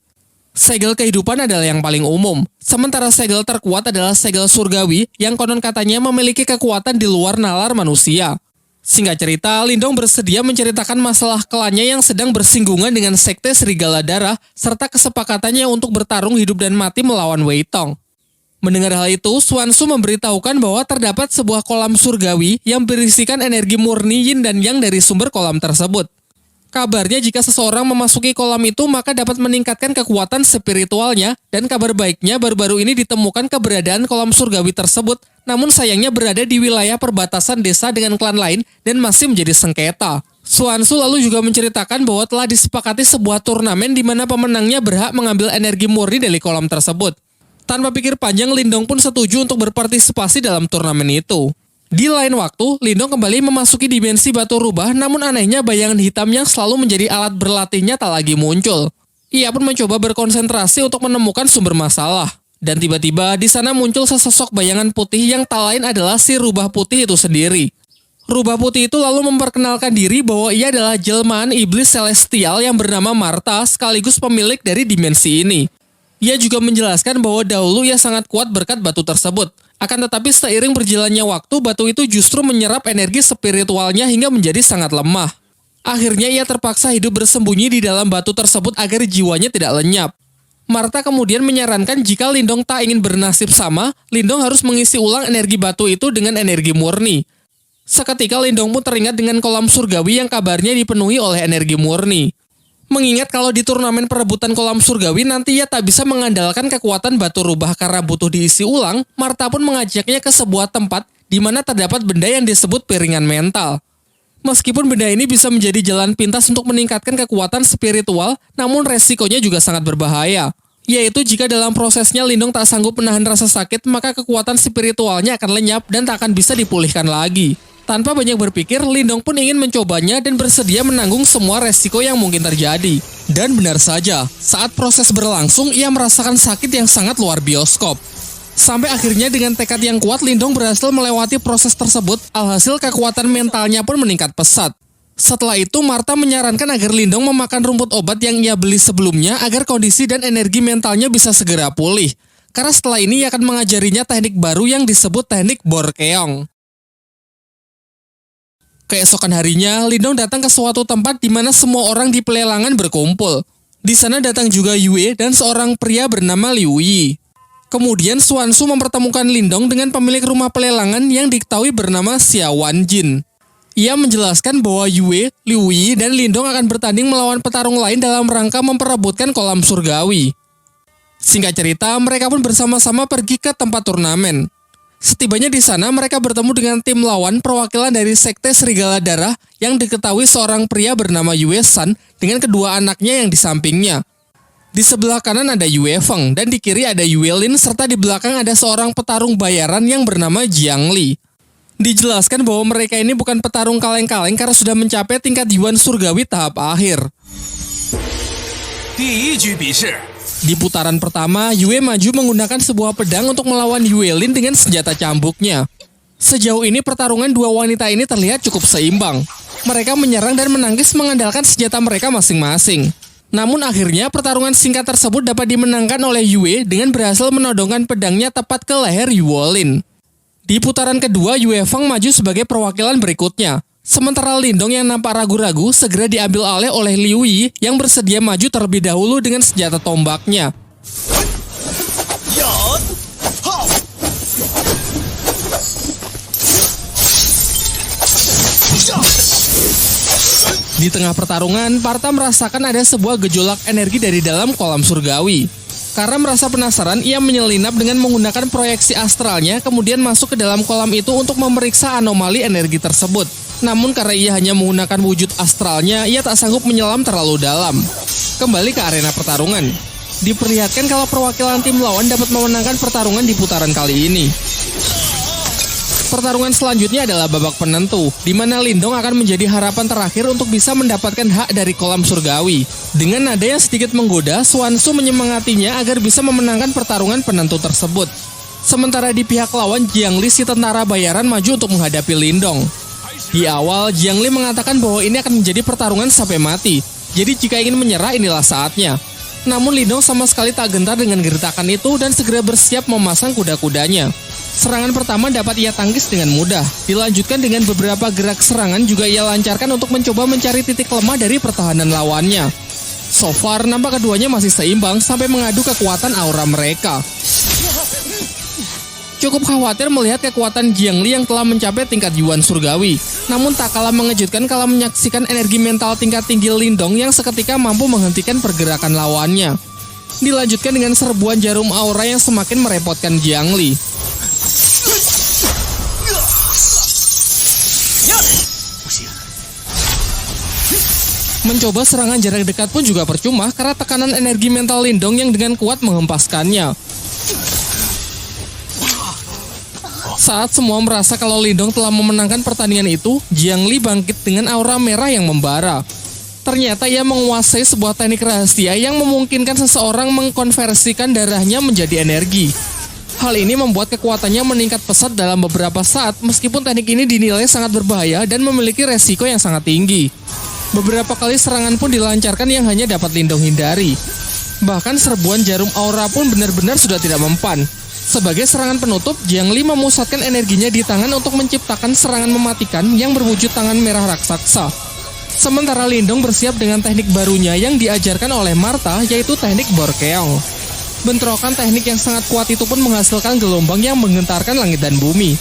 Segel kehidupan adalah yang paling umum, sementara segel terkuat adalah segel surgawi yang konon katanya memiliki kekuatan di luar nalar manusia. Singkat cerita, Lindong bersedia menceritakan masalah klannya yang sedang bersinggungan dengan sekte Serigala Darah serta kesepakatannya untuk bertarung hidup dan mati melawan Wei Tong. Mendengar hal itu, Xuansu memberitahukan bahwa terdapat sebuah kolam surgawi yang berisikan energi murni yin dan yang dari sumber kolam tersebut. Kabarnya jika seseorang memasuki kolam itu maka dapat meningkatkan kekuatan spiritualnya dan kabar baiknya baru-baru ini ditemukan keberadaan kolam surgawi tersebut namun sayangnya berada di wilayah perbatasan desa dengan klan lain dan masih menjadi sengketa. Xuansu lalu juga menceritakan bahwa telah disepakati sebuah turnamen di mana pemenangnya berhak mengambil energi murni dari kolam tersebut. Tanpa pikir panjang, Lindong pun setuju untuk berpartisipasi dalam turnamen itu. Di lain waktu, Lindong kembali memasuki dimensi batu rubah, namun anehnya bayangan hitam yang selalu menjadi alat berlatihnya tak lagi muncul. Ia pun mencoba berkonsentrasi untuk menemukan sumber masalah. Dan tiba-tiba di sana muncul sesosok bayangan putih yang tak lain adalah si rubah putih itu sendiri. Rubah putih itu lalu memperkenalkan diri bahwa ia adalah jelmaan iblis celestial yang bernama Martha sekaligus pemilik dari dimensi ini. Ia juga menjelaskan bahwa dahulu ia sangat kuat berkat batu tersebut. Akan tetapi seiring berjalannya waktu, batu itu justru menyerap energi spiritualnya hingga menjadi sangat lemah. Akhirnya ia terpaksa hidup bersembunyi di dalam batu tersebut agar jiwanya tidak lenyap. Martha kemudian menyarankan jika Lindong tak ingin bernasib sama, Lindong harus mengisi ulang energi batu itu dengan energi murni. Seketika Lindong pun teringat dengan kolam surgawi yang kabarnya dipenuhi oleh energi murni. Mengingat kalau di turnamen perebutan kolam surgawi nanti ia tak bisa mengandalkan kekuatan batu rubah karena butuh diisi ulang, Martha pun mengajaknya ke sebuah tempat di mana terdapat benda yang disebut piringan mental. Meskipun benda ini bisa menjadi jalan pintas untuk meningkatkan kekuatan spiritual, namun resikonya juga sangat berbahaya. Yaitu jika dalam prosesnya Lindong tak sanggup menahan rasa sakit, maka kekuatan spiritualnya akan lenyap dan tak akan bisa dipulihkan lagi. Tanpa banyak berpikir, Lindong pun ingin mencobanya dan bersedia menanggung semua resiko yang mungkin terjadi. Dan benar saja, saat proses berlangsung, ia merasakan sakit yang sangat luar bioskop. Sampai akhirnya dengan tekad yang kuat, Lindong berhasil melewati proses tersebut, alhasil kekuatan mentalnya pun meningkat pesat. Setelah itu, Martha menyarankan agar Lindong memakan rumput obat yang ia beli sebelumnya agar kondisi dan energi mentalnya bisa segera pulih. Karena setelah ini ia akan mengajarinya teknik baru yang disebut teknik Borkeong. Keesokan harinya, Lindong datang ke suatu tempat di mana semua orang di pelelangan berkumpul. Di sana datang juga Yue dan seorang pria bernama Liu Yi. Kemudian Xuansu mempertemukan Lindong dengan pemilik rumah pelelangan yang diketahui bernama Xia Wanjin. Ia menjelaskan bahwa Yue, Liu Yi, dan Lindong akan bertanding melawan petarung lain dalam rangka memperebutkan kolam surgawi. Singkat cerita, mereka pun bersama-sama pergi ke tempat turnamen. Setibanya di sana, mereka bertemu dengan tim lawan perwakilan dari sekte Serigala Darah yang diketahui seorang pria bernama Yue San dengan kedua anaknya yang di sampingnya. Di sebelah kanan ada Yue Feng dan di kiri ada Yue Lin serta di belakang ada seorang petarung bayaran yang bernama Jiang Li. Dijelaskan bahwa mereka ini bukan petarung kaleng-kaleng karena sudah mencapai tingkat Yuan Surgawi tahap akhir. Di putaran pertama, Yue maju menggunakan sebuah pedang untuk melawan Yuelin dengan senjata cambuknya. Sejauh ini pertarungan dua wanita ini terlihat cukup seimbang. Mereka menyerang dan menangkis mengandalkan senjata mereka masing-masing. Namun akhirnya pertarungan singkat tersebut dapat dimenangkan oleh Yue dengan berhasil menodongkan pedangnya tepat ke leher Yuolin. Di putaran kedua, Yue Feng maju sebagai perwakilan berikutnya. Sementara Lindong yang nampak ragu-ragu segera diambil alih oleh Liu Yi yang bersedia maju terlebih dahulu dengan senjata tombaknya. Di tengah pertarungan, Partha merasakan ada sebuah gejolak energi dari dalam kolam surgawi. Karena merasa penasaran, ia menyelinap dengan menggunakan proyeksi astralnya kemudian masuk ke dalam kolam itu untuk memeriksa anomali energi tersebut. Namun karena ia hanya menggunakan wujud astralnya, ia tak sanggup menyelam terlalu dalam. Kembali ke arena pertarungan. Diperlihatkan kalau perwakilan tim lawan dapat memenangkan pertarungan di putaran kali ini. Pertarungan selanjutnya adalah babak penentu, di mana Lindong akan menjadi harapan terakhir untuk bisa mendapatkan hak dari kolam surgawi. Dengan nada yang sedikit menggoda, Swanshu menyemangatinya agar bisa memenangkan pertarungan penentu tersebut. Sementara di pihak lawan, Jiangli si tentara bayaran maju untuk menghadapi Lindong. Di awal, Jiangli mengatakan bahwa ini akan menjadi pertarungan sampai mati. Jadi jika ingin menyerah, inilah saatnya. Namun Lindong sama sekali tak gentar dengan gertakan itu dan segera bersiap memasang kuda-kudanya. Serangan pertama dapat ia tangkis dengan mudah. Dilanjutkan dengan beberapa gerak serangan juga ia lancarkan untuk mencoba mencari titik lemah dari pertahanan lawannya. So far, nampak keduanya masih seimbang sampai mengadu kekuatan aura mereka. Cukup khawatir melihat kekuatan Jiangli yang telah mencapai tingkat Yuan Surgawi. Namun tak kalah mengejutkan kalau menyaksikan energi mental tingkat tinggi Lindong yang seketika mampu menghentikan pergerakan lawannya. Dilanjutkan dengan serbuan jarum aura yang semakin merepotkan Jiangli. Mencoba serangan jarak dekat pun juga percuma karena tekanan energi mental Lindong yang dengan kuat menghempaskannya. Saat semua merasa kalau Lindong telah memenangkan pertandingan itu, Jiangli bangkit dengan aura merah yang membara. Ternyata ia menguasai sebuah teknik rahasia yang memungkinkan seseorang mengkonversikan darahnya menjadi energi. Hal ini membuat kekuatannya meningkat pesat dalam beberapa saat, meskipun teknik ini dinilai sangat berbahaya dan memiliki resiko yang sangat tinggi. Beberapa kali serangan pun dilancarkan yang hanya dapat Lindong hindari. Bahkan serbuan jarum aura pun benar-benar sudah tidak mempan. Sebagai serangan penutup, Jiangli memusatkan energinya di tangan untuk menciptakan serangan mematikan yang berwujud tangan merah raksasa. Sementara Lindong bersiap dengan teknik barunya yang diajarkan oleh Martha, yaitu teknik Borkeong. Bentrokan teknik yang sangat kuat itu pun menghasilkan gelombang yang menggentarkan langit dan bumi.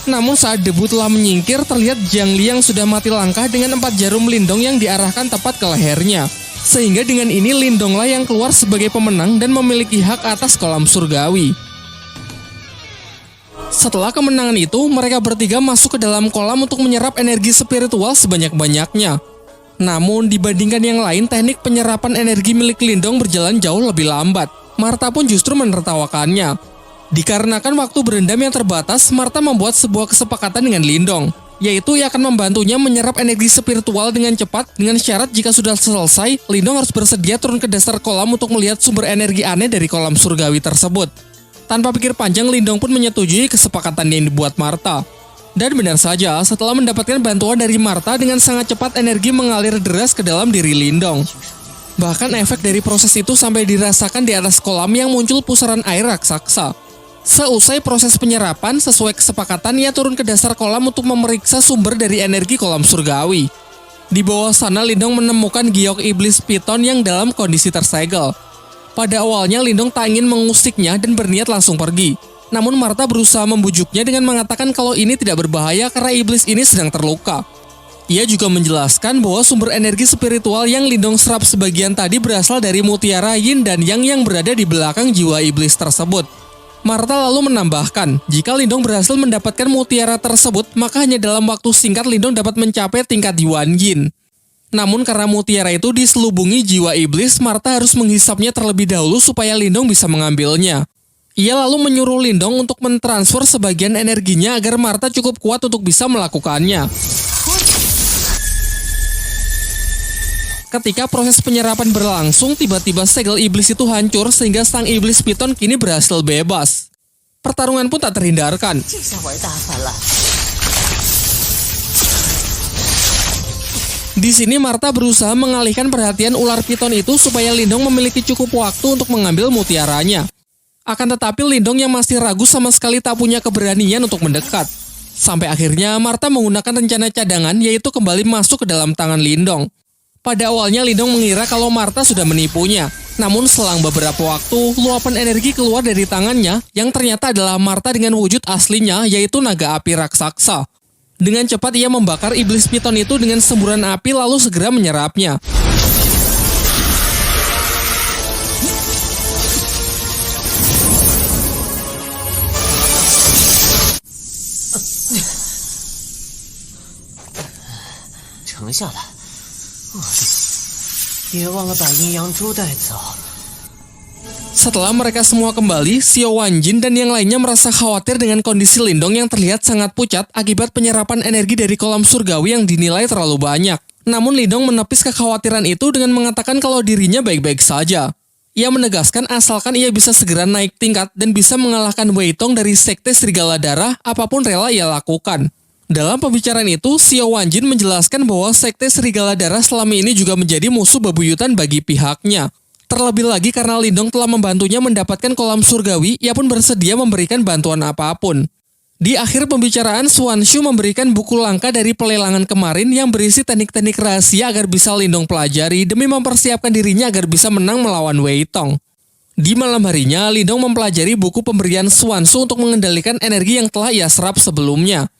Namun saat debu telah menyingkir, terlihat Jiangli yang sudah mati langkah dengan 4 jarum Lindong yang diarahkan tepat ke lehernya. Sehingga dengan ini Lindonglah yang keluar sebagai pemenang dan memiliki hak atas kolam surgawi. Setelah kemenangan itu, mereka bertiga masuk ke dalam kolam untuk menyerap energi spiritual sebanyak-banyaknya. Namun, dibandingkan yang lain, teknik penyerapan energi milik Lindong berjalan jauh lebih lambat. Martha pun justru menertawakannya. Dikarenakan waktu berendam yang terbatas, Martha membuat sebuah kesepakatan dengan Lindong, yaitu ia akan membantunya menyerap energi spiritual dengan cepat, dengan syarat jika sudah selesai, Lindong harus bersedia turun ke dasar kolam untuk melihat sumber energi aneh dari kolam surgawi tersebut. Tanpa pikir panjang, Lindong pun menyetujui kesepakatan yang dibuat Martha. Dan benar saja, setelah mendapatkan bantuan dari Martha, dengan sangat cepat energi mengalir deras ke dalam diri Lindong. Bahkan efek dari proses itu sampai dirasakan di atas kolam yang muncul pusaran air raksasa. Seusai proses penyerapan, sesuai kesepakatan, ia turun ke dasar kolam untuk memeriksa sumber dari energi kolam surgawi. Di bawah sana, Lindong menemukan giok iblis piton yang dalam kondisi tersegel. Pada awalnya Lindong tak ingin mengusiknya dan berniat langsung pergi. Namun Martha berusaha membujuknya dengan mengatakan kalau ini tidak berbahaya karena iblis ini sedang terluka. Ia juga menjelaskan bahwa sumber energi spiritual yang Lindong serap sebagian tadi berasal dari mutiara yin dan yang berada di belakang jiwa iblis tersebut. Martha lalu menambahkan, jika Lindong berhasil mendapatkan mutiara tersebut, maka hanya dalam waktu singkat Lindong dapat mencapai tingkat Yuan Yin. Namun karena mutiara itu diselubungi jiwa iblis, Martha harus menghisapnya terlebih dahulu supaya Lindong bisa mengambilnya. Ia lalu menyuruh Lindong untuk mentransfer sebagian energinya agar Martha cukup kuat untuk bisa melakukannya. Ketika proses penyerapan berlangsung, tiba-tiba segel iblis itu hancur sehingga sang iblis piton kini berhasil bebas. Pertarungan pun tak terhindarkan. Di sini Martha berusaha mengalihkan perhatian ular piton itu supaya Lindong memiliki cukup waktu untuk mengambil mutiaranya. Akan tetapi Lindong yang masih ragu sama sekali tak punya keberanian untuk mendekat. Sampai akhirnya Martha menggunakan rencana cadangan, yaitu kembali masuk ke dalam tangan Lindong. Pada awalnya Lindong mengira kalau Martha sudah menipunya. Namun selang beberapa waktu, luapan energi keluar dari tangannya yang ternyata adalah Martha dengan wujud aslinya, yaitu naga api raksasa. Dengan cepat ia membakar iblis piton itu dengan semburan api lalu segera menyerapnya. Setelah mereka semua kembali, Xiao Wanjin dan yang lainnya merasa khawatir dengan kondisi Lindong yang terlihat sangat pucat akibat penyerapan energi dari kolam surgawi yang dinilai terlalu banyak. Namun Lindong menepis kekhawatiran itu dengan mengatakan kalau dirinya baik-baik saja. Ia menegaskan asalkan ia bisa segera naik tingkat dan bisa mengalahkan Wei Tong dari Sekte Serigala Darah, apapun rela ia lakukan. Dalam pembicaraan itu, Xiao Wanjin menjelaskan bahwa Sekte Serigala Darah selama ini juga menjadi musuh bebuyutan bagi pihaknya. Terlebih lagi karena Lindong telah membantunya mendapatkan kolam surgawi, ia pun bersedia memberikan bantuan apapun. Di akhir pembicaraan, Swanshu memberikan buku langka dari pelelangan kemarin yang berisi teknik-teknik rahasia agar bisa Lindong pelajari demi mempersiapkan dirinya agar bisa menang melawan Wei Tong. Di malam harinya, Lindong mempelajari buku pemberian Swanshu untuk mengendalikan energi yang telah ia serap sebelumnya.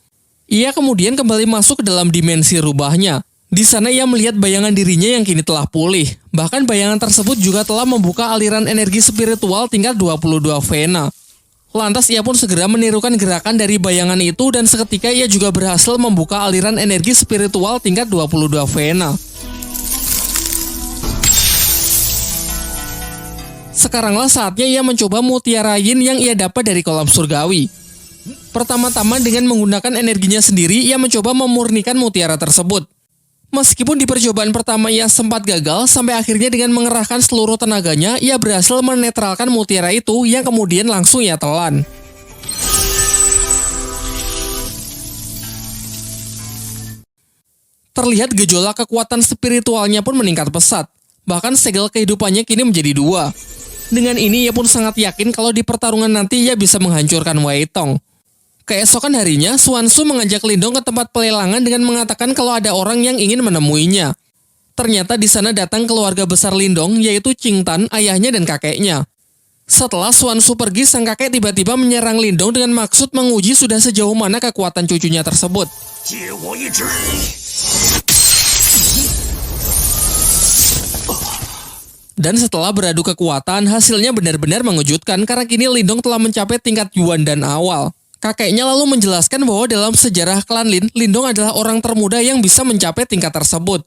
Ia kemudian kembali masuk ke dalam dimensi rubahnya. Di sana ia melihat bayangan dirinya yang kini telah pulih. Bahkan bayangan tersebut juga telah membuka aliran energi spiritual tingkat 22 Vena. Lantas ia pun segera menirukan gerakan dari bayangan itu dan seketika ia juga berhasil membuka aliran energi spiritual tingkat 22 Vena. Sekaranglah saatnya ia mencoba mutiara yin yang ia dapat dari kolam surgawi. Pertama-tama dengan menggunakan energinya sendiri, ia mencoba memurnikan mutiara tersebut. Meskipun di percobaan pertama ia sempat gagal, sampai akhirnya dengan mengerahkan seluruh tenaganya, ia berhasil menetralkan mutiara itu yang kemudian langsung ia telan. Terlihat gejolak kekuatan spiritualnya pun meningkat pesat. Bahkan segel kehidupannya kini menjadi 2. Dengan ini ia pun sangat yakin kalau di pertarungan nanti ia bisa menghancurkan Wei Tong. Keesokan harinya, Swanshu mengajak Lindong ke tempat pelelangan dengan mengatakan kalau ada orang yang ingin menemuinya. Ternyata di sana datang keluarga besar Lindong, yaitu Qing Tan, ayahnya dan kakeknya. Setelah Swanshu pergi, sang kakek tiba-tiba menyerang Lindong dengan maksud menguji sudah sejauh mana kekuatan cucunya tersebut. Dan setelah beradu kekuatan, hasilnya benar-benar mengejutkan karena kini Lindong telah mencapai tingkat Yuan dan awal. Kakeknya lalu menjelaskan bahwa dalam sejarah klan Lin, Lindong adalah orang termuda yang bisa mencapai tingkat tersebut.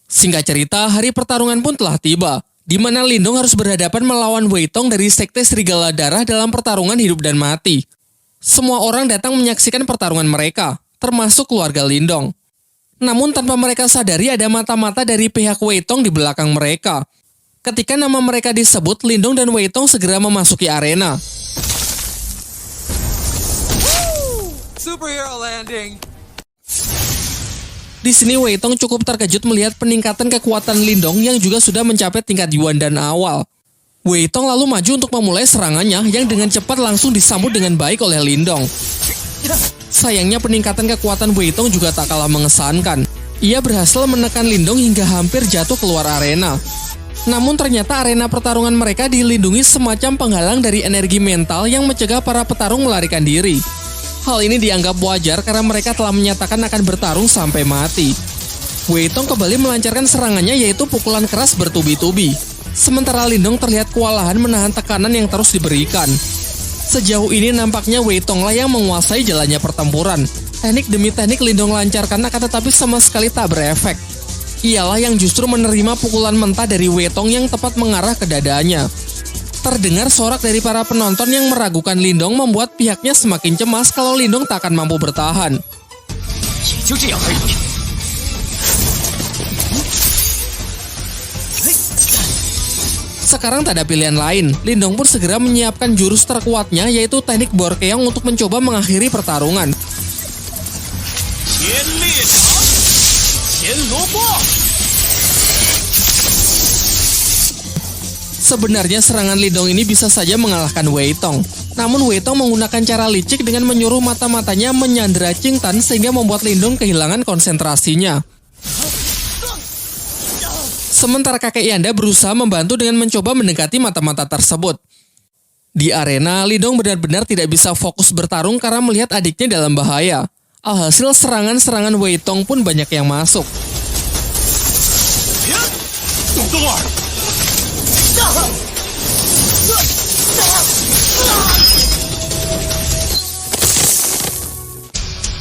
Singkat cerita, hari pertarungan pun telah tiba, di mana Lindong harus berhadapan melawan Wei Tong dari Sekte Serigala Darah dalam pertarungan hidup dan mati. Semua orang datang menyaksikan pertarungan mereka, termasuk keluarga Lindong. Namun tanpa mereka sadari ada mata-mata dari pihak Wei Tong di belakang mereka. Ketika nama mereka disebut, Lindong dan Wei Tong segera memasuki arena. Superhero landing. Di sini Wei Tong cukup terkejut melihat peningkatan kekuatan Lindong yang juga sudah mencapai tingkat Yuan dan awal. Wei Tong lalu maju untuk memulai serangannya yang dengan cepat langsung disambut dengan baik oleh Lindong. Sayangnya peningkatan kekuatan Wei Tong juga tak kalah mengesankan. Ia berhasil menekan Lindong hingga hampir jatuh keluar arena. Namun ternyata arena pertarungan mereka dilindungi semacam penghalang dari energi mental yang mencegah para petarung melarikan diri. Hal ini dianggap wajar karena mereka telah menyatakan akan bertarung sampai mati. Wei Tong kembali melancarkan serangannya yaitu pukulan keras bertubi-tubi. Sementara Lindong terlihat kewalahan menahan tekanan yang terus diberikan. Sejauh ini nampaknya Wei Tong lah yang menguasai jalannya pertempuran. Teknik demi teknik Lindong lancarkan akan tetapi sama sekali tak berefek. Ialah yang justru menerima pukulan mentah dari Wei Tong yang tepat mengarah ke dadanya. Terdengar sorak dari para penonton yang meragukan Lindong membuat pihaknya semakin cemas kalau Lindong tak akan mampu bertahan. Sekarang tak ada pilihan lain, Lindong pun segera menyiapkan jurus terkuatnya yaitu teknik bor keong untuk mencoba mengakhiri pertarungan. Sebenarnya serangan Lindong ini bisa saja mengalahkan Wei Tong. Namun Wei Tong menggunakan cara licik dengan menyuruh mata-matanya menyandera Qing Tan sehingga membuat Lindong kehilangan konsentrasinya. Sementara kakek Yanda berusaha membantu dengan mencoba mendekati mata-mata tersebut. Di arena, Lindong benar-benar tidak bisa fokus bertarung karena melihat adiknya dalam bahaya. Alhasil serangan-serangan Wei Tong pun banyak yang masuk.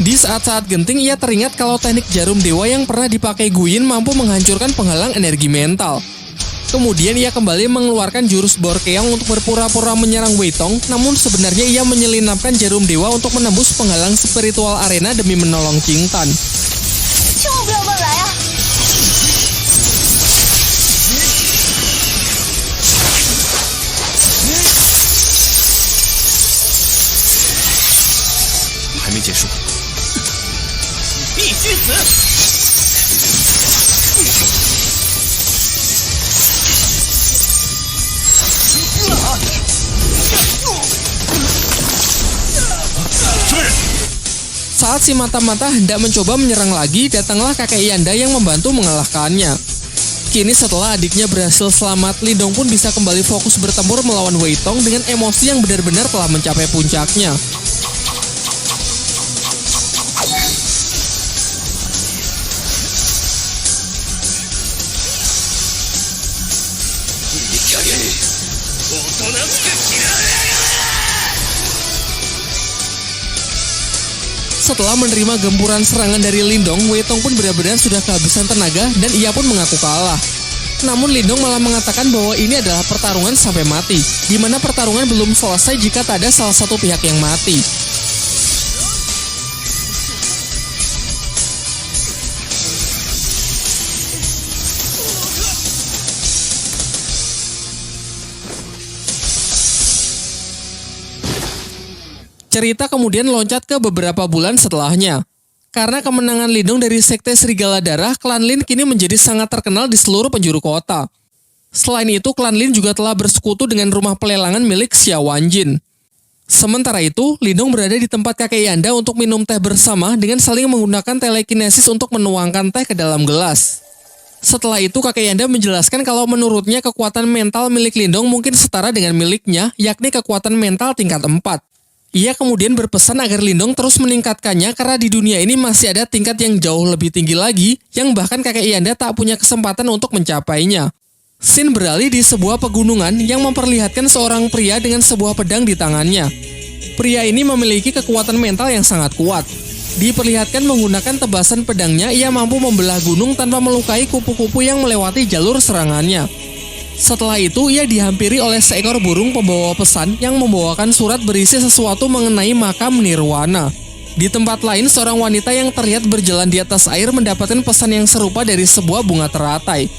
Di saat-saat genting, ia teringat kalau teknik jarum dewa yang pernah dipakai Guyin mampu menghancurkan penghalang energi mental. Kemudian ia kembali mengeluarkan jurus bor keong untuk berpura-pura menyerang Wei Tong, namun sebenarnya ia menyelinapkan jarum dewa untuk menembus penghalang spiritual arena demi menolong Qing Tan. Saat si mata-mata hendak mencoba menyerang lagi, datanglah kakek Yanda yang membantu mengalahkannya. Kini setelah adiknya berhasil selamat, Lindong pun bisa kembali fokus bertempur melawan Wei Tong dengan emosi yang benar-benar telah mencapai puncaknya. Setelah menerima gempuran serangan dari Lindong, Wei Tong pun benar-benar sudah kehabisan tenaga dan ia pun mengaku kalah. Namun Lindong malah mengatakan bahwa ini adalah pertarungan sampai mati, di mana pertarungan belum selesai jika tak ada salah satu pihak yang mati. Cerita kemudian loncat ke beberapa bulan setelahnya. Karena kemenangan Lindong dari Sekte Serigala Darah, klan Lin kini menjadi sangat terkenal di seluruh penjuru kota. Selain itu, klan Lin juga telah bersekutu dengan rumah pelelangan milik Xia Wanjin. Sementara itu, Lindong berada di tempat kakek Yanda untuk minum teh bersama dengan saling menggunakan telekinesis untuk menuangkan teh ke dalam gelas. Setelah itu, kakek Yanda menjelaskan kalau menurutnya kekuatan mental milik Lindong mungkin setara dengan miliknya, yakni kekuatan mental tingkat 4. Ia kemudian berpesan agar Lindong terus meningkatkannya karena di dunia ini masih ada tingkat yang jauh lebih tinggi lagi yang bahkan kakek Yanda tak punya kesempatan untuk mencapainya. Scene beralih di sebuah pegunungan yang memperlihatkan seorang pria dengan sebuah pedang di tangannya. Pria ini memiliki kekuatan mental yang sangat kuat. Diperlihatkan menggunakan tebasan pedangnya, ia mampu membelah gunung tanpa melukai kupu-kupu yang melewati jalur serangannya. Setelah itu, ia dihampiri oleh seekor burung pembawa pesan yang membawakan surat berisi sesuatu mengenai makam Nirwana. Di tempat lain, seorang wanita yang terlihat berjalan di atas air mendapatkan pesan yang serupa dari sebuah bunga teratai.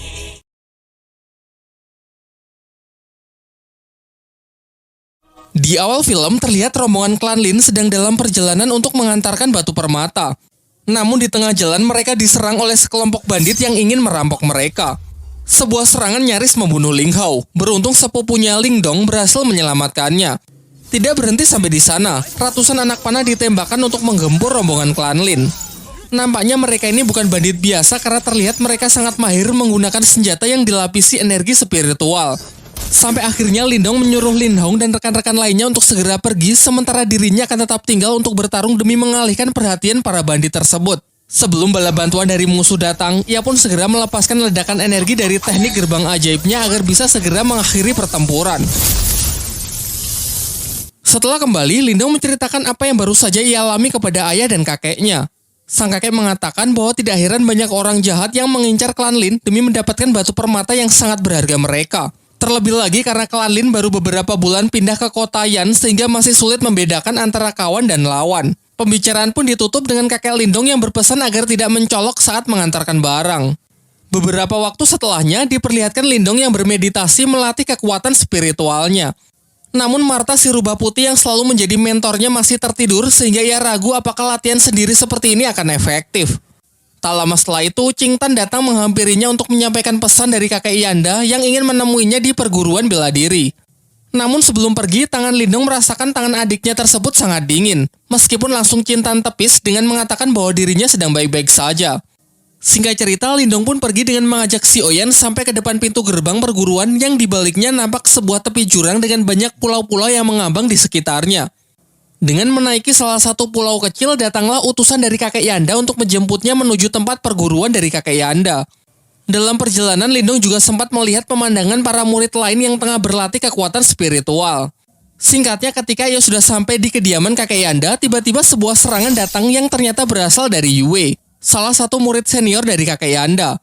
Di awal film, terlihat rombongan klan Lin sedang dalam perjalanan untuk mengantarkan batu permata. Namun di tengah jalan, mereka diserang oleh sekelompok bandit yang ingin merampok mereka. Sebuah serangan nyaris membunuh Ling Hao. Beruntung sepupunya Lindong berhasil menyelamatkannya. Tidak berhenti sampai di sana, ratusan anak panah ditembakkan untuk menggempur rombongan klan Lin. Nampaknya mereka ini bukan bandit biasa karena terlihat mereka sangat mahir menggunakan senjata yang dilapisi energi spiritual. Sampai akhirnya Lindong menyuruh Lin Hong dan rekan-rekan lainnya untuk segera pergi, sementara dirinya akan tetap tinggal untuk bertarung demi mengalihkan perhatian para bandit tersebut. Sebelum bala bantuan dari musuh datang, ia pun segera melepaskan ledakan energi dari teknik gerbang ajaibnya agar bisa segera mengakhiri pertempuran. Setelah kembali, Lindong menceritakan apa yang baru saja ia alami kepada ayah dan kakeknya. Sang kakek mengatakan bahwa tidak heran banyak orang jahat yang mengincar klan Lin demi mendapatkan batu permata yang sangat berharga mereka. Terlebih lagi karena klan Lin baru beberapa bulan pindah ke kota Yan sehingga masih sulit membedakan antara kawan dan lawan. Pembicaraan pun ditutup dengan kakek Lindong yang berpesan agar tidak mencolok saat mengantarkan barang. Beberapa waktu setelahnya diperlihatkan Lindong yang bermeditasi melatih kekuatan spiritualnya. Namun Martha si rubah putih yang selalu menjadi mentornya masih tertidur sehingga ia ragu apakah latihan sendiri seperti ini akan efektif. Tak lama setelah itu, Ching Tan datang menghampirinya untuk menyampaikan pesan dari kakek Yanda yang ingin menemuinya di perguruan bela diri. Namun sebelum pergi, tangan Lindong merasakan tangan adiknya tersebut sangat dingin, meskipun langsung Ching Tan tepis dengan mengatakan bahwa dirinya sedang baik-baik saja. Singkat cerita, Lindong pun pergi dengan mengajak si Oyen sampai ke depan pintu gerbang perguruan yang dibaliknya nampak sebuah tepi jurang dengan banyak pulau-pulau yang mengambang di sekitarnya. Dengan menaiki salah satu pulau kecil, datanglah utusan dari kakek Yanda untuk menjemputnya menuju tempat perguruan dari kakek Yanda. Dalam perjalanan, Lindong juga sempat melihat pemandangan para murid lain yang tengah berlatih kekuatan spiritual. Singkatnya, ketika ia sudah sampai di kediaman kakek Yanda, tiba-tiba sebuah serangan datang yang ternyata berasal dari Yue, salah satu murid senior dari kakek Yanda.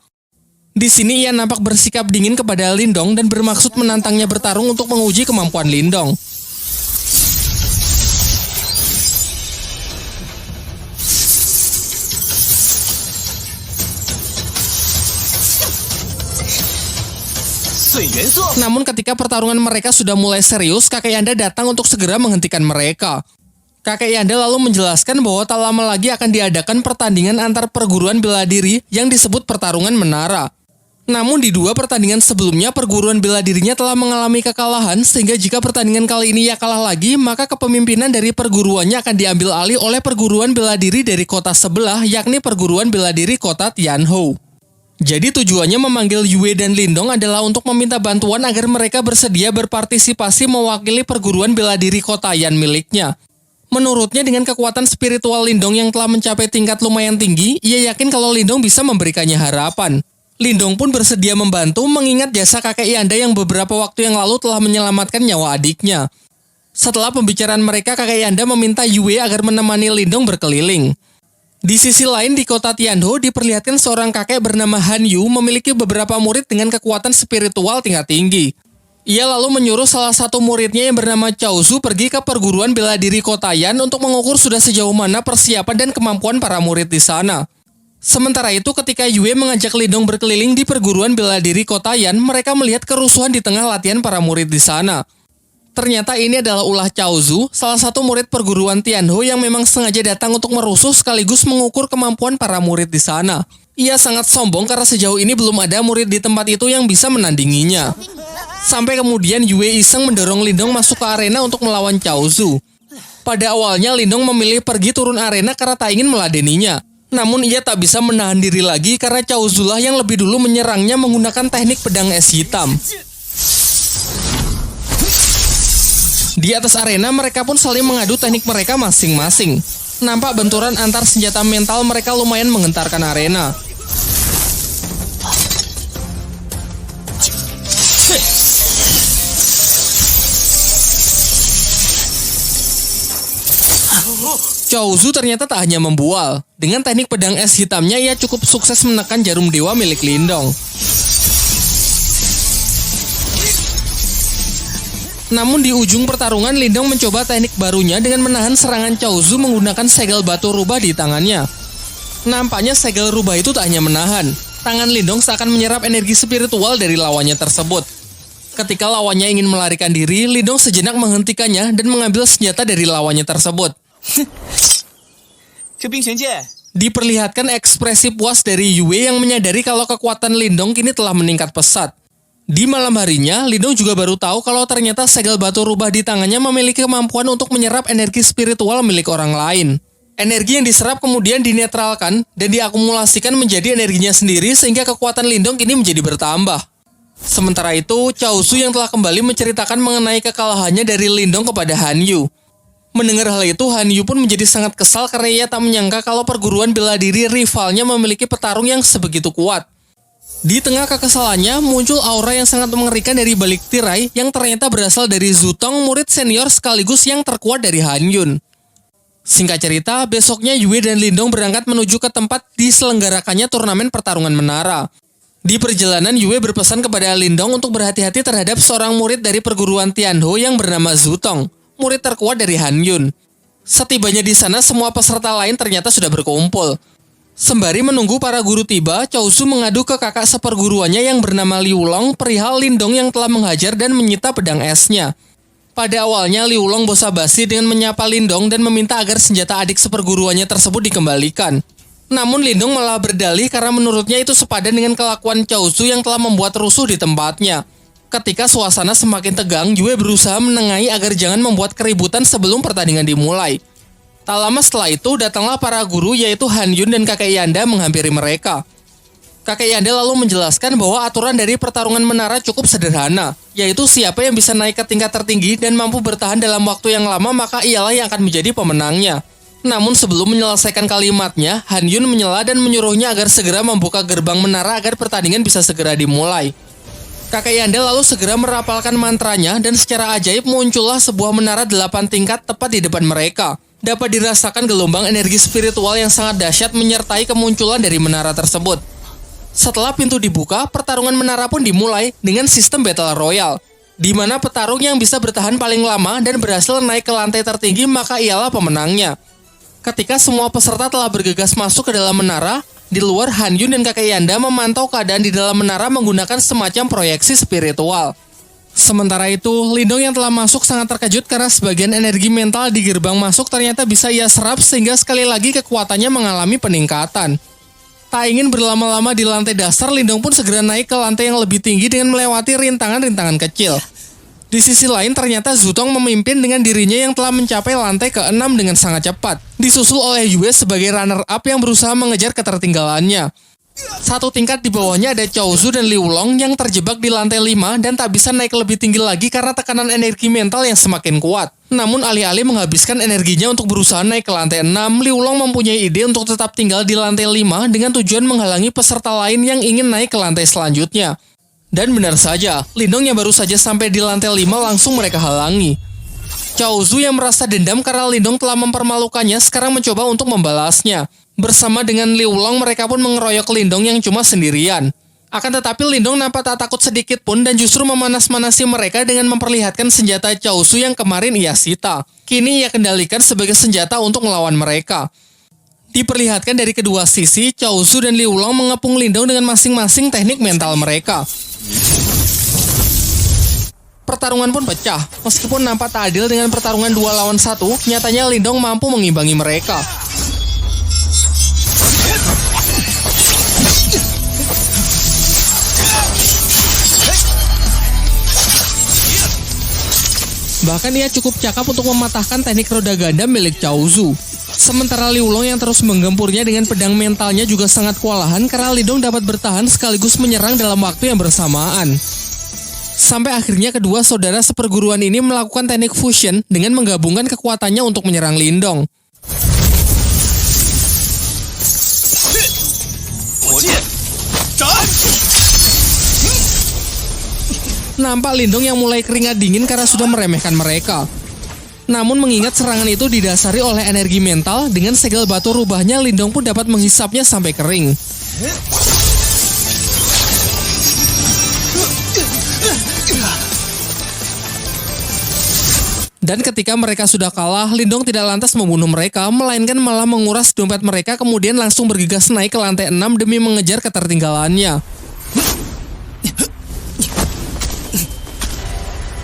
Di sini ia nampak bersikap dingin kepada Lindong dan bermaksud menantangnya bertarung untuk menguji kemampuan Lindong. Namun ketika pertarungan mereka sudah mulai serius, kakek Yanda datang untuk segera menghentikan mereka. Kakek Yanda lalu menjelaskan bahwa tak lama lagi akan diadakan pertandingan antar perguruan bela diri yang disebut pertarungan menara. Namun di dua pertandingan sebelumnya, perguruan bela dirinya telah mengalami kekalahan, sehingga jika pertandingan kali ini ia kalah lagi, maka kepemimpinan dari perguruannya akan diambil alih oleh perguruan bela diri dari kota sebelah, yakni perguruan bela diri kota Tianhou. Jadi tujuannya memanggil Yue dan Lindong adalah untuk meminta bantuan agar mereka bersedia berpartisipasi mewakili perguruan bela diri kota Yan miliknya. Menurutnya dengan kekuatan spiritual Lindong yang telah mencapai tingkat lumayan tinggi, ia yakin kalau Lindong bisa memberikannya harapan. Lindong pun bersedia membantu mengingat jasa kakek Yanda yang beberapa waktu yang lalu telah menyelamatkan nyawa adiknya. Setelah pembicaraan mereka, kakek Yanda meminta Yue agar menemani Lindong berkeliling. Di sisi lain di kota Tianhou diperlihatkan seorang kakek bernama Han Yu memiliki beberapa murid dengan kekuatan spiritual tingkat tinggi. Ia lalu menyuruh salah satu muridnya yang bernama Cao Zu pergi ke perguruan bela diri kota Yan untuk mengukur sudah sejauh mana persiapan dan kemampuan para murid di sana. Sementara itu ketika Yue mengajak Lindong berkeliling di perguruan bela diri kota Yan, mereka melihat kerusuhan di tengah latihan para murid di sana. Ternyata ini adalah ulah Cao Zu, salah satu murid perguruan Tianhou yang memang sengaja datang untuk merusuh sekaligus mengukur kemampuan para murid di sana. Ia sangat sombong karena sejauh ini belum ada murid di tempat itu yang bisa menandinginya. Sampai kemudian Yue iseng mendorong Lindong masuk ke arena untuk melawan Cao Zu. Pada awalnya Lindong memilih pergi turun arena karena tak ingin meladeninya. Namun ia tak bisa menahan diri lagi karena Cao Zu lah yang lebih dulu menyerangnya menggunakan teknik pedang es hitam. Di atas arena mereka pun saling mengadu teknik mereka masing-masing. Nampak benturan antar senjata mental mereka lumayan menggentarkan arena. Cao Zu ternyata tak hanya membual. Dengan teknik pedang es hitamnya ia cukup sukses menekan jarum dewa milik Lindong. Namun di ujung pertarungan, Lindong mencoba teknik barunya dengan menahan serangan Cao Zu menggunakan segel batu rubah di tangannya. Nampaknya segel rubah itu tak hanya menahan. Tangan Lindong seakan menyerap energi spiritual dari lawannya tersebut. Ketika lawannya ingin melarikan diri, Lindong sejenak menghentikannya dan mengambil senjata dari lawannya tersebut. Diperlihatkan ekspresi puas dari Yue yang menyadari kalau kekuatan Lindong kini telah meningkat pesat. Di malam harinya, Lindong juga baru tahu kalau ternyata segel batu rubah di tangannya memiliki kemampuan untuk menyerap energi spiritual milik orang lain. Energi yang diserap kemudian dinetralkan dan diakumulasikan menjadi energinya sendiri sehingga kekuatan Lindong kini menjadi bertambah. Sementara itu, Cao Zu yang telah kembali menceritakan mengenai kekalahannya dari Lindong kepada Han Yu. Mendengar hal itu, Han Yu pun menjadi sangat kesal karena ia tak menyangka kalau perguruan bela diri rivalnya memiliki petarung yang sebegitu kuat. Di tengah kekesalannya, muncul aura yang sangat mengerikan dari balik tirai yang ternyata berasal dari Zutong, murid senior sekaligus yang terkuat dari Han Yun. Singkat cerita, besoknya Yue dan Lindong berangkat menuju ke tempat diselenggarakannya turnamen pertarungan menara. Di perjalanan, Yue berpesan kepada Lindong untuk berhati-hati terhadap seorang murid dari perguruan Tianhou yang bernama Zutong, murid terkuat dari Han Yun. Setibanya di sana, semua peserta lain ternyata sudah berkumpul. Sembari menunggu para guru tiba, Chaozu mengadu ke kakak seperguruannya yang bernama Liu Long perihal Lindong yang telah menghajar dan menyita pedang esnya. Pada awalnya, Liu Long basa-basi dengan menyapa Lindong dan meminta agar senjata adik seperguruannya tersebut dikembalikan. Namun Lindong malah berdalih karena menurutnya itu sepadan dengan kelakuan Chaozu yang telah membuat rusuh di tempatnya. Ketika suasana semakin tegang, Yue berusaha menengahi agar jangan membuat keributan sebelum pertandingan dimulai. Tak lama setelah itu, datanglah para guru yaitu Han Yun dan kakek Yanda menghampiri mereka. Kakek Yanda lalu menjelaskan bahwa aturan dari pertarungan menara cukup sederhana, yaitu siapa yang bisa naik ke tingkat tertinggi dan mampu bertahan dalam waktu yang lama maka ialah yang akan menjadi pemenangnya. Namun sebelum menyelesaikan kalimatnya, Han Yun menyela dan menyuruhnya agar segera membuka gerbang menara agar pertandingan bisa segera dimulai. Kakek Yanda lalu segera merapalkan mantranya dan secara ajaib muncullah sebuah menara 8 tingkat tepat di depan mereka. Dapat dirasakan gelombang energi spiritual yang sangat dahsyat menyertai kemunculan dari menara tersebut. Setelah pintu dibuka, pertarungan menara pun dimulai dengan sistem Battle Royale, di mana petarung yang bisa bertahan paling lama dan berhasil naik ke lantai tertinggi maka ialah pemenangnya. Ketika semua peserta telah bergegas masuk ke dalam menara, di luar Han Yun dan kakek Yanda memantau keadaan di dalam menara menggunakan semacam proyeksi spiritual. Sementara itu, Lindong yang telah masuk sangat terkejut karena sebagian energi mental di gerbang masuk ternyata bisa ia serap sehingga sekali lagi kekuatannya mengalami peningkatan. Tak ingin berlama-lama di lantai dasar, Lindong pun segera naik ke lantai yang lebih tinggi dengan melewati rintangan-rintangan kecil. Di sisi lain, ternyata Zutong memimpin dengan dirinya yang telah mencapai lantai ke-6 dengan sangat cepat, disusul oleh Yue sebagai runner-up yang berusaha mengejar ketertinggalannya. Satu tingkat di bawahnya ada Chaozu dan Liu Long yang terjebak di lantai 5 dan tak bisa naik lebih tinggi lagi karena tekanan energi mental yang semakin kuat. Namun alih-alih menghabiskan energinya untuk berusaha naik ke lantai 6, Liu Long mempunyai ide untuk tetap tinggal di lantai 5 dengan tujuan menghalangi peserta lain yang ingin naik ke lantai selanjutnya. Dan benar saja, Lindong yang baru saja sampai di lantai 5 langsung mereka halangi. Chaozu yang merasa dendam karena Lindong telah mempermalukannya sekarang mencoba untuk membalasnya. Bersama dengan Liu Long, mereka pun mengeroyok Lindong yang cuma sendirian. Akan tetapi Lindong nampak tak takut sedikit pun dan justru memanas-manasi mereka dengan memperlihatkan senjata Chaozu yang kemarin ia sita. Kini ia kendalikan sebagai senjata untuk melawan mereka. Diperlihatkan dari kedua sisi, Chaozu dan Liu Long mengepung Lindong dengan masing-masing teknik mental mereka. Pertarungan pun pecah. Meskipun nampak tak adil dengan pertarungan 2 lawan 1, nyatanya Lindong mampu mengimbangi mereka. Bahkan ia cukup cakap untuk mematahkan teknik roda ganda milik Chaozu. Sementara Liu Long yang terus menggempurnya dengan pedang mentalnya juga sangat kewalahan karena Lindong dapat bertahan sekaligus menyerang dalam waktu yang bersamaan. Sampai akhirnya kedua saudara seperguruan ini melakukan teknik fusion dengan menggabungkan kekuatannya untuk menyerang Lindong. Nampak Lindong yang mulai keringat dingin karena sudah meremehkan mereka. Namun mengingat serangan itu didasari oleh energi mental, dengan segel batu rubahnya Lindong pun dapat menghisapnya sampai kering. Dan ketika mereka sudah kalah, Lindong tidak lantas membunuh mereka, melainkan malah menguras dompet mereka kemudian langsung bergegas naik ke lantai 6 demi mengejar ketertinggalannya.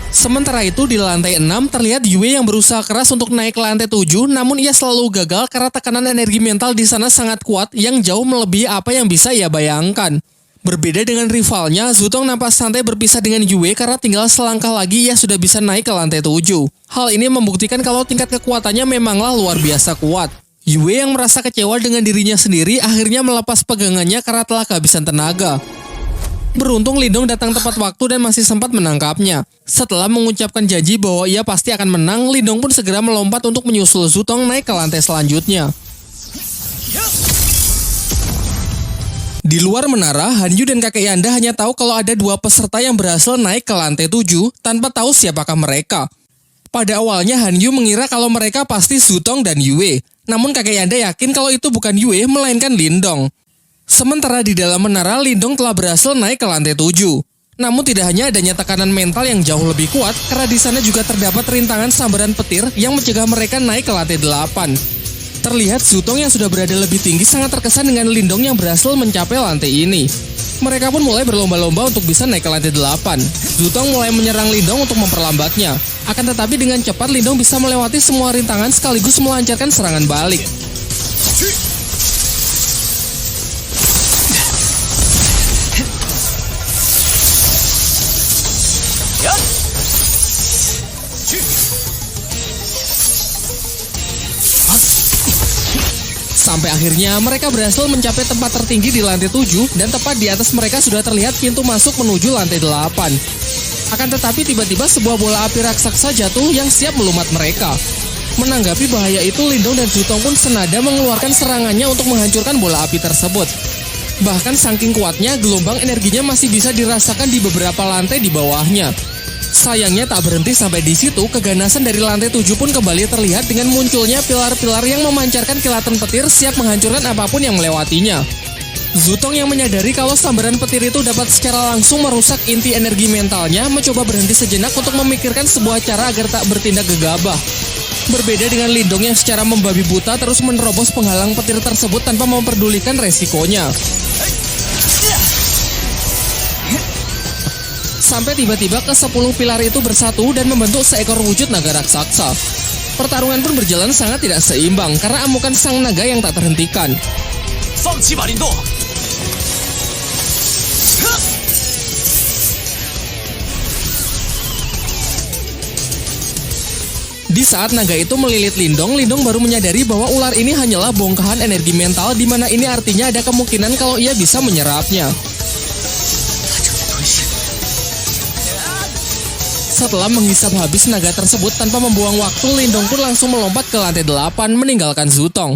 Sementara itu di lantai 6 terlihat Yue yang berusaha keras untuk naik ke lantai 7, namun ia selalu gagal karena tekanan energi mental di sana sangat kuat yang jauh melebihi apa yang bisa ia bayangkan. Berbeda dengan rivalnya, Zutong nampak santai berpisah dengan Yue karena tinggal selangkah lagi ia sudah bisa naik ke lantai 7. Hal ini membuktikan kalau tingkat kekuatannya memanglah luar biasa kuat. Yue yang merasa kecewa dengan dirinya sendiri akhirnya melepas pegangannya karena telah kehabisan tenaga. Beruntung Lindong datang tepat waktu dan masih sempat menangkapnya. Setelah mengucapkan janji bahwa ia pasti akan menang, Lindong pun segera melompat untuk menyusul Zutong naik ke lantai selanjutnya. Di luar menara, Hanyu dan kakek Yanda hanya tahu kalau ada 2 peserta yang berhasil naik ke lantai 7 tanpa tahu siapakah mereka. Pada awalnya Hanyu mengira kalau mereka pasti Zutong dan Yue. Namun kakek Yanda yakin kalau itu bukan Yue melainkan Lindong. Sementara di dalam menara, Lindong telah berhasil naik ke lantai 7. Namun tidak hanya adanya tekanan mental yang jauh lebih kuat, karena di sana juga terdapat rintangan sambaran petir yang mencegah mereka naik ke lantai 8. Terlihat Zutong yang sudah berada lebih tinggi sangat terkesan dengan Lindong yang berhasil mencapai lantai ini. Mereka pun mulai berlomba-lomba untuk bisa naik ke lantai 8. Zutong mulai menyerang Lindong untuk memperlambatnya. Akan tetapi dengan cepat Lindong bisa melewati semua rintangan sekaligus melancarkan serangan balik. Sampai akhirnya mereka berhasil mencapai tempat tertinggi di lantai 7 dan tepat di atas mereka sudah terlihat pintu masuk menuju lantai 8. Akan tetapi tiba-tiba sebuah bola api raksasa jatuh yang siap melumat mereka. Menanggapi bahaya itu, Lindong dan Zutong pun senada mengeluarkan serangannya untuk menghancurkan bola api tersebut. Bahkan saking kuatnya, gelombang energinya masih bisa dirasakan di beberapa lantai di bawahnya. Sayangnya tak berhenti sampai di situ, keganasan dari lantai 7 pun kembali terlihat dengan munculnya pilar-pilar yang memancarkan kilatan petir siap menghancurkan apapun yang melewatinya. Zutong yang menyadari kalau sambaran petir itu dapat secara langsung merusak inti energi mentalnya, mencoba berhenti sejenak untuk memikirkan sebuah cara agar tak bertindak gegabah. Berbeda dengan Lindong yang secara membabi buta terus menerobos penghalang petir tersebut tanpa memperdulikan resikonya. Sampai tiba-tiba ke-10 pilar itu bersatu dan membentuk seekor wujud naga raksasa. Pertarungan pun berjalan sangat tidak seimbang karena amukan sang naga yang tak terhentikan. Di saat naga itu melilit Lindong, Lindong baru menyadari bahwa ular ini hanyalah bongkahan energi mental, di mana ini artinya ada kemungkinan kalau ia bisa menyerapnya. Setelah menghisap habis naga tersebut tanpa membuang waktu, Lindong pun langsung melompat ke lantai 8 meninggalkan Zutong.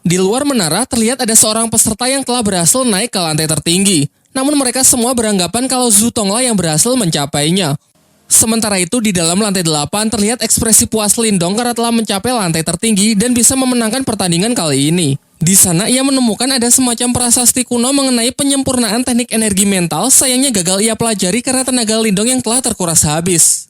Di luar menara terlihat ada seorang peserta yang telah berhasil naik ke lantai tertinggi. Namun mereka semua beranggapan kalau Zutonglah yang berhasil mencapainya. Sementara itu di dalam lantai 8 terlihat ekspresi puas Lindong karena telah mencapai lantai tertinggi dan bisa memenangkan pertandingan kali ini. Di sana ia menemukan ada semacam prasasti kuno mengenai penyempurnaan teknik energi mental, sayangnya gagal ia pelajari karena tenaga Lindong yang telah terkuras habis.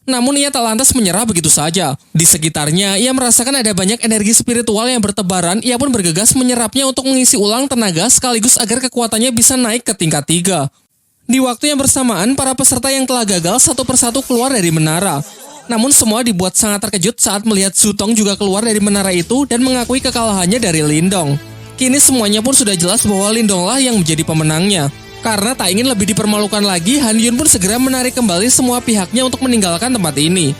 Namun ia tak lantas menyerah begitu saja. Di sekitarnya ia merasakan ada banyak energi spiritual yang bertebaran, ia pun bergegas menyerapnya untuk mengisi ulang tenaga sekaligus agar kekuatannya bisa naik ke tingkat 3. Di waktu yang bersamaan, para peserta yang telah gagal satu persatu keluar dari menara. Namun semua dibuat sangat terkejut saat melihat Zutong juga keluar dari menara itu dan mengakui kekalahannya dari Lindong. Kini semuanya pun sudah jelas bahwa Lindonglah yang menjadi pemenangnya. Karena tak ingin lebih dipermalukan lagi, Han Yun pun segera menarik kembali semua pihaknya untuk meninggalkan tempat ini.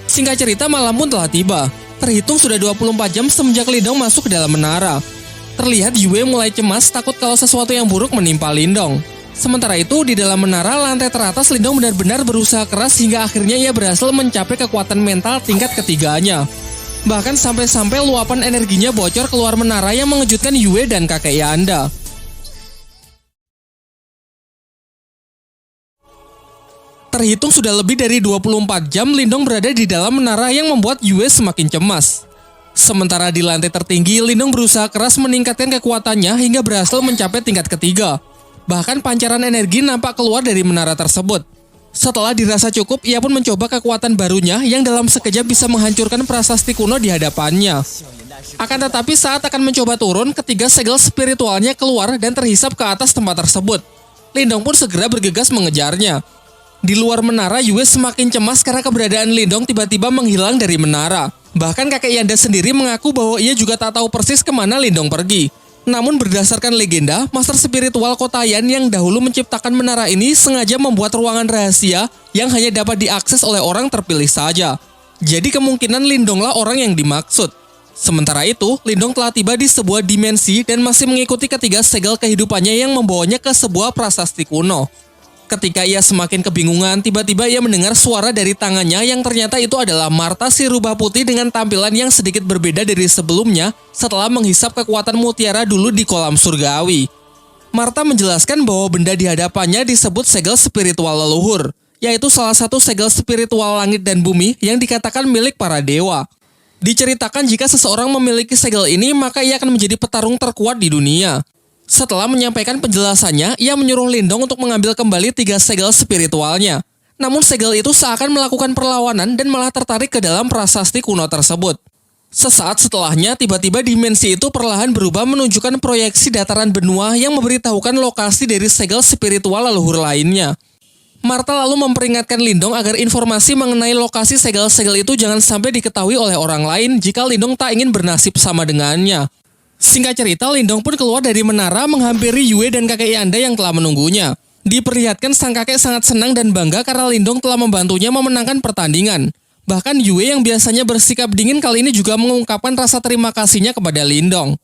Singkat cerita, malam pun telah tiba. Terhitung sudah 24 jam semenjak Lindong masuk ke dalam menara. Terlihat Yue mulai cemas takut kalau sesuatu yang buruk menimpa Lindong. Sementara itu, di dalam menara lantai teratas, Lindong benar-benar berusaha keras hingga akhirnya ia berhasil mencapai kekuatan mental tingkat ketiganya. Bahkan sampai-sampai luapan energinya bocor keluar menara yang mengejutkan Yue dan kakek Yanda. Terhitung sudah lebih dari 24 jam Lindong berada di dalam menara yang membuat Yue semakin cemas. Sementara di lantai tertinggi, Lindong berusaha keras meningkatkan kekuatannya hingga berhasil mencapai tingkat ketiga. Bahkan pancaran energi nampak keluar dari menara tersebut. Setelah dirasa cukup, ia pun mencoba kekuatan barunya yang dalam sekejap bisa menghancurkan prasasti kuno di hadapannya. Akan tetapi saat akan mencoba turun, ketiga segel spiritualnya keluar dan terhisap ke atas tempat tersebut. Lindong pun segera bergegas mengejarnya. Di luar menara, Yue semakin cemas karena keberadaan Lindong tiba-tiba menghilang dari menara. Bahkan kakek Yanda sendiri mengaku bahwa ia juga tak tahu persis kemana Lindong pergi. Namun berdasarkan legenda, master spiritual Kotayan yang dahulu menciptakan menara ini sengaja membuat ruangan rahasia yang hanya dapat diakses oleh orang terpilih saja. Jadi kemungkinan Lindonglah orang yang dimaksud. Sementara itu, Lindong telah tiba di sebuah dimensi dan masih mengikuti ketiga segel kehidupannya yang membawanya ke sebuah prasasti kuno. Ketika ia semakin kebingungan, tiba-tiba ia mendengar suara dari tangannya yang ternyata itu adalah Marta si rubah putih dengan tampilan yang sedikit berbeda dari sebelumnya setelah menghisap kekuatan mutiara dulu di kolam surgawi. Marta menjelaskan bahwa benda di hadapannya disebut segel spiritual leluhur, yaitu salah satu segel spiritual langit dan bumi yang dikatakan milik para dewa. Diceritakan jika seseorang memiliki segel ini, maka ia akan menjadi petarung terkuat di dunia. Setelah menyampaikan penjelasannya, ia menyuruh Lindong untuk mengambil kembali tiga segel spiritualnya. Namun segel itu seakan melakukan perlawanan dan malah tertarik ke dalam prasasti kuno tersebut. Sesaat setelahnya, tiba-tiba dimensi itu perlahan berubah menunjukkan proyeksi dataran benua yang memberitahukan lokasi dari segel spiritual leluhur lainnya. Martha lalu memperingatkan Lindong agar informasi mengenai lokasi segel-segel itu jangan sampai diketahui oleh orang lain jika Lindong tak ingin bernasib sama dengannya. Singkat cerita, Lindong pun keluar dari menara menghampiri Yue dan kakek Yanda yang telah menunggunya. Diperlihatkan sang kakek sangat senang dan bangga karena Lindong telah membantunya memenangkan pertandingan. Bahkan Yue yang biasanya bersikap dingin kali ini juga mengungkapkan rasa terima kasihnya kepada Lindong.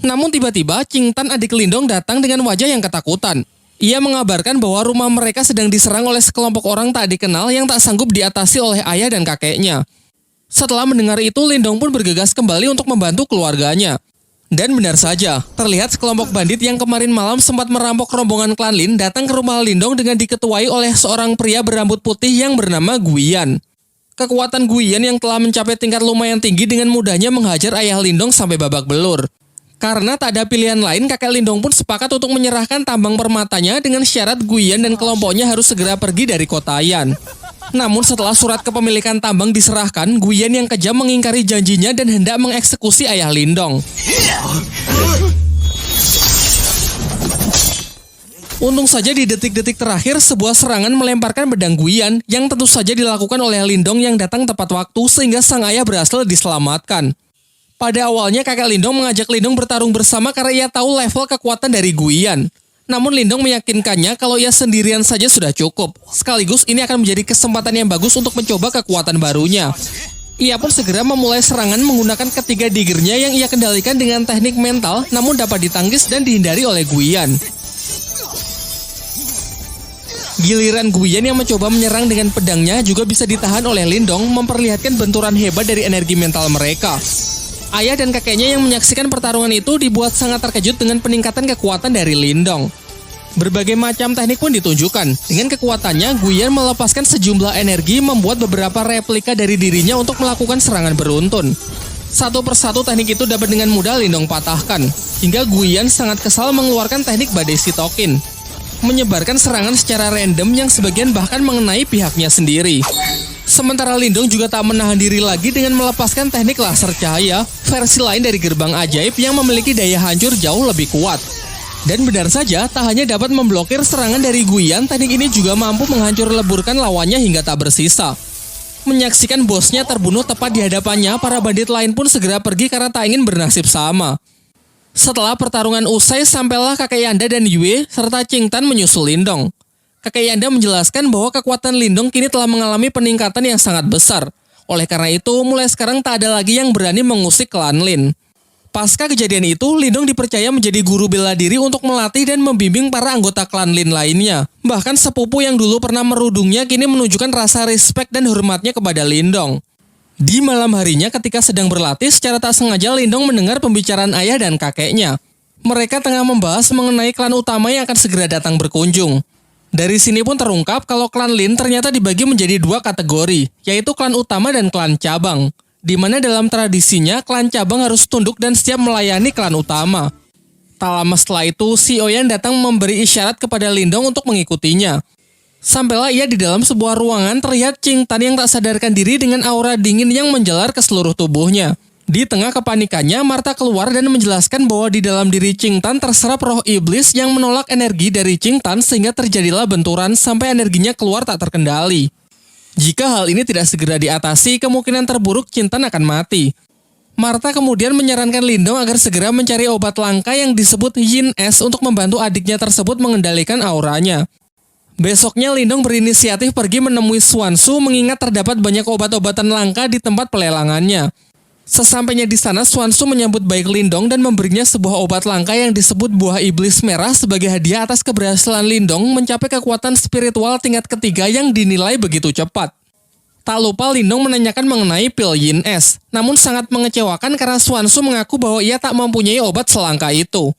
Namun tiba-tiba Qing Tan adik Lindong datang dengan wajah yang ketakutan. Ia mengabarkan bahwa rumah mereka sedang diserang oleh sekelompok orang tak dikenal yang tak sanggup diatasi oleh ayah dan kakeknya. Setelah mendengar itu, Lindong pun bergegas kembali untuk membantu keluarganya. Dan benar saja, terlihat sekelompok bandit yang kemarin malam sempat merampok rombongan klan Lin datang ke rumah Lindong dengan diketuai oleh seorang pria berambut putih yang bernama Guiyan. Kekuatan Guiyan yang telah mencapai tingkat lumayan tinggi dengan mudahnya menghajar ayah Lindong sampai babak belur. Karena tak ada pilihan lain, kakek Lindong pun sepakat untuk menyerahkan tambang permatanya dengan syarat Guiyan dan kelompoknya harus segera pergi dari kota Yan. Namun setelah surat kepemilikan tambang diserahkan, Guiyan yang kejam mengingkari janjinya dan hendak mengeksekusi ayah Lindong. Untung saja di detik-detik terakhir sebuah serangan melemparkan pedang Guiyan yang tentu saja dilakukan oleh Lindong yang datang tepat waktu sehingga sang ayah berhasil diselamatkan. Pada awalnya kakek Lindong mengajak Lindong bertarung bersama karena ia tahu level kekuatan dari Guiyan. Namun Lindong meyakinkannya kalau ia sendirian saja sudah cukup. Sekaligus ini akan menjadi kesempatan yang bagus untuk mencoba kekuatan barunya. Ia pun segera memulai serangan menggunakan ketiga diggernya yang ia kendalikan dengan teknik mental namun dapat ditangkis dan dihindari oleh Guiyan. Giliran Guiyan yang mencoba menyerang dengan pedangnya juga bisa ditahan oleh Lindong, memperlihatkan benturan hebat dari energi mental mereka. Ayah dan kakeknya yang menyaksikan pertarungan itu dibuat sangat terkejut dengan peningkatan kekuatan dari Lindong. Berbagai macam teknik pun ditunjukkan. Dengan kekuatannya, Guiyan melepaskan sejumlah energi membuat beberapa replika dari dirinya untuk melakukan serangan beruntun. Satu persatu teknik itu dapat dengan mudah Lindong patahkan, hingga Guiyan sangat kesal mengeluarkan teknik badai sitokin, menyebarkan serangan secara random yang sebagian bahkan mengenai pihaknya sendiri. Sementara Lindong juga tak menahan diri lagi dengan melepaskan teknik laser cahaya, versi lain dari gerbang ajaib yang memiliki daya hancur jauh lebih kuat. Dan benar saja, tak hanya dapat memblokir serangan dari Guiyan, teknik ini juga mampu menghancur leburkan lawannya hingga tak bersisa. Menyaksikan bosnya terbunuh tepat di hadapannya, para bandit lain pun segera pergi karena tak ingin bernasib sama. Setelah pertarungan usai, sampailah kakek Yanda dan Yue serta Qing Tan menyusul Lindong. Kakek Yanda menjelaskan bahwa kekuatan Lindong kini telah mengalami peningkatan yang sangat besar. Oleh karena itu, mulai sekarang tak ada lagi yang berani mengusik klan Lin. Pasca kejadian itu, Lindong dipercaya menjadi guru bela diri untuk melatih dan membimbing para anggota klan Lin lainnya. Bahkan sepupu yang dulu pernah merudungnya kini menunjukkan rasa respek dan hormatnya kepada Lindong. Di malam harinya ketika sedang berlatih, secara tak sengaja Lindong mendengar pembicaraan ayah dan kakeknya. Mereka tengah membahas mengenai klan utama yang akan segera datang berkunjung. Dari sini pun terungkap kalau klan Lin ternyata dibagi menjadi dua kategori, yaitu klan utama dan klan cabang. Di mana dalam tradisinya, klan cabang harus tunduk dan siap melayani klan utama. Tak lama setelah itu, si Oyan datang memberi isyarat kepada Lindong untuk mengikutinya. Sampailah ia di dalam sebuah ruangan, terlihat Qing Tan yang tak sadarkan diri dengan aura dingin yang menjalar ke seluruh tubuhnya. Di tengah kepanikannya, Martha keluar dan menjelaskan bahwa di dalam diri Qing Tan terserap roh iblis yang menolak energi dari Qing Tan sehingga terjadilah benturan sampai energinya keluar tak terkendali. Jika hal ini tidak segera diatasi, kemungkinan terburuk Qing Tan akan mati. Martha kemudian menyarankan Lindong agar segera mencari obat langka yang disebut Yin Es untuk membantu adiknya tersebut mengendalikan auranya. Besoknya Lindong berinisiatif pergi menemui Xuanzu mengingat terdapat banyak obat-obatan langka di tempat pelelangannya. Sesampainya di sana, Xuanzu menyambut baik Lindong dan memberinya sebuah obat langka yang disebut buah iblis merah sebagai hadiah atas keberhasilan Lindong mencapai kekuatan spiritual tingkat ketiga yang dinilai begitu cepat. Tak lupa Lindong menanyakan mengenai pil Yin Es, namun sangat mengecewakan karena Xuanzu mengaku bahwa ia tak mempunyai obat selangka itu.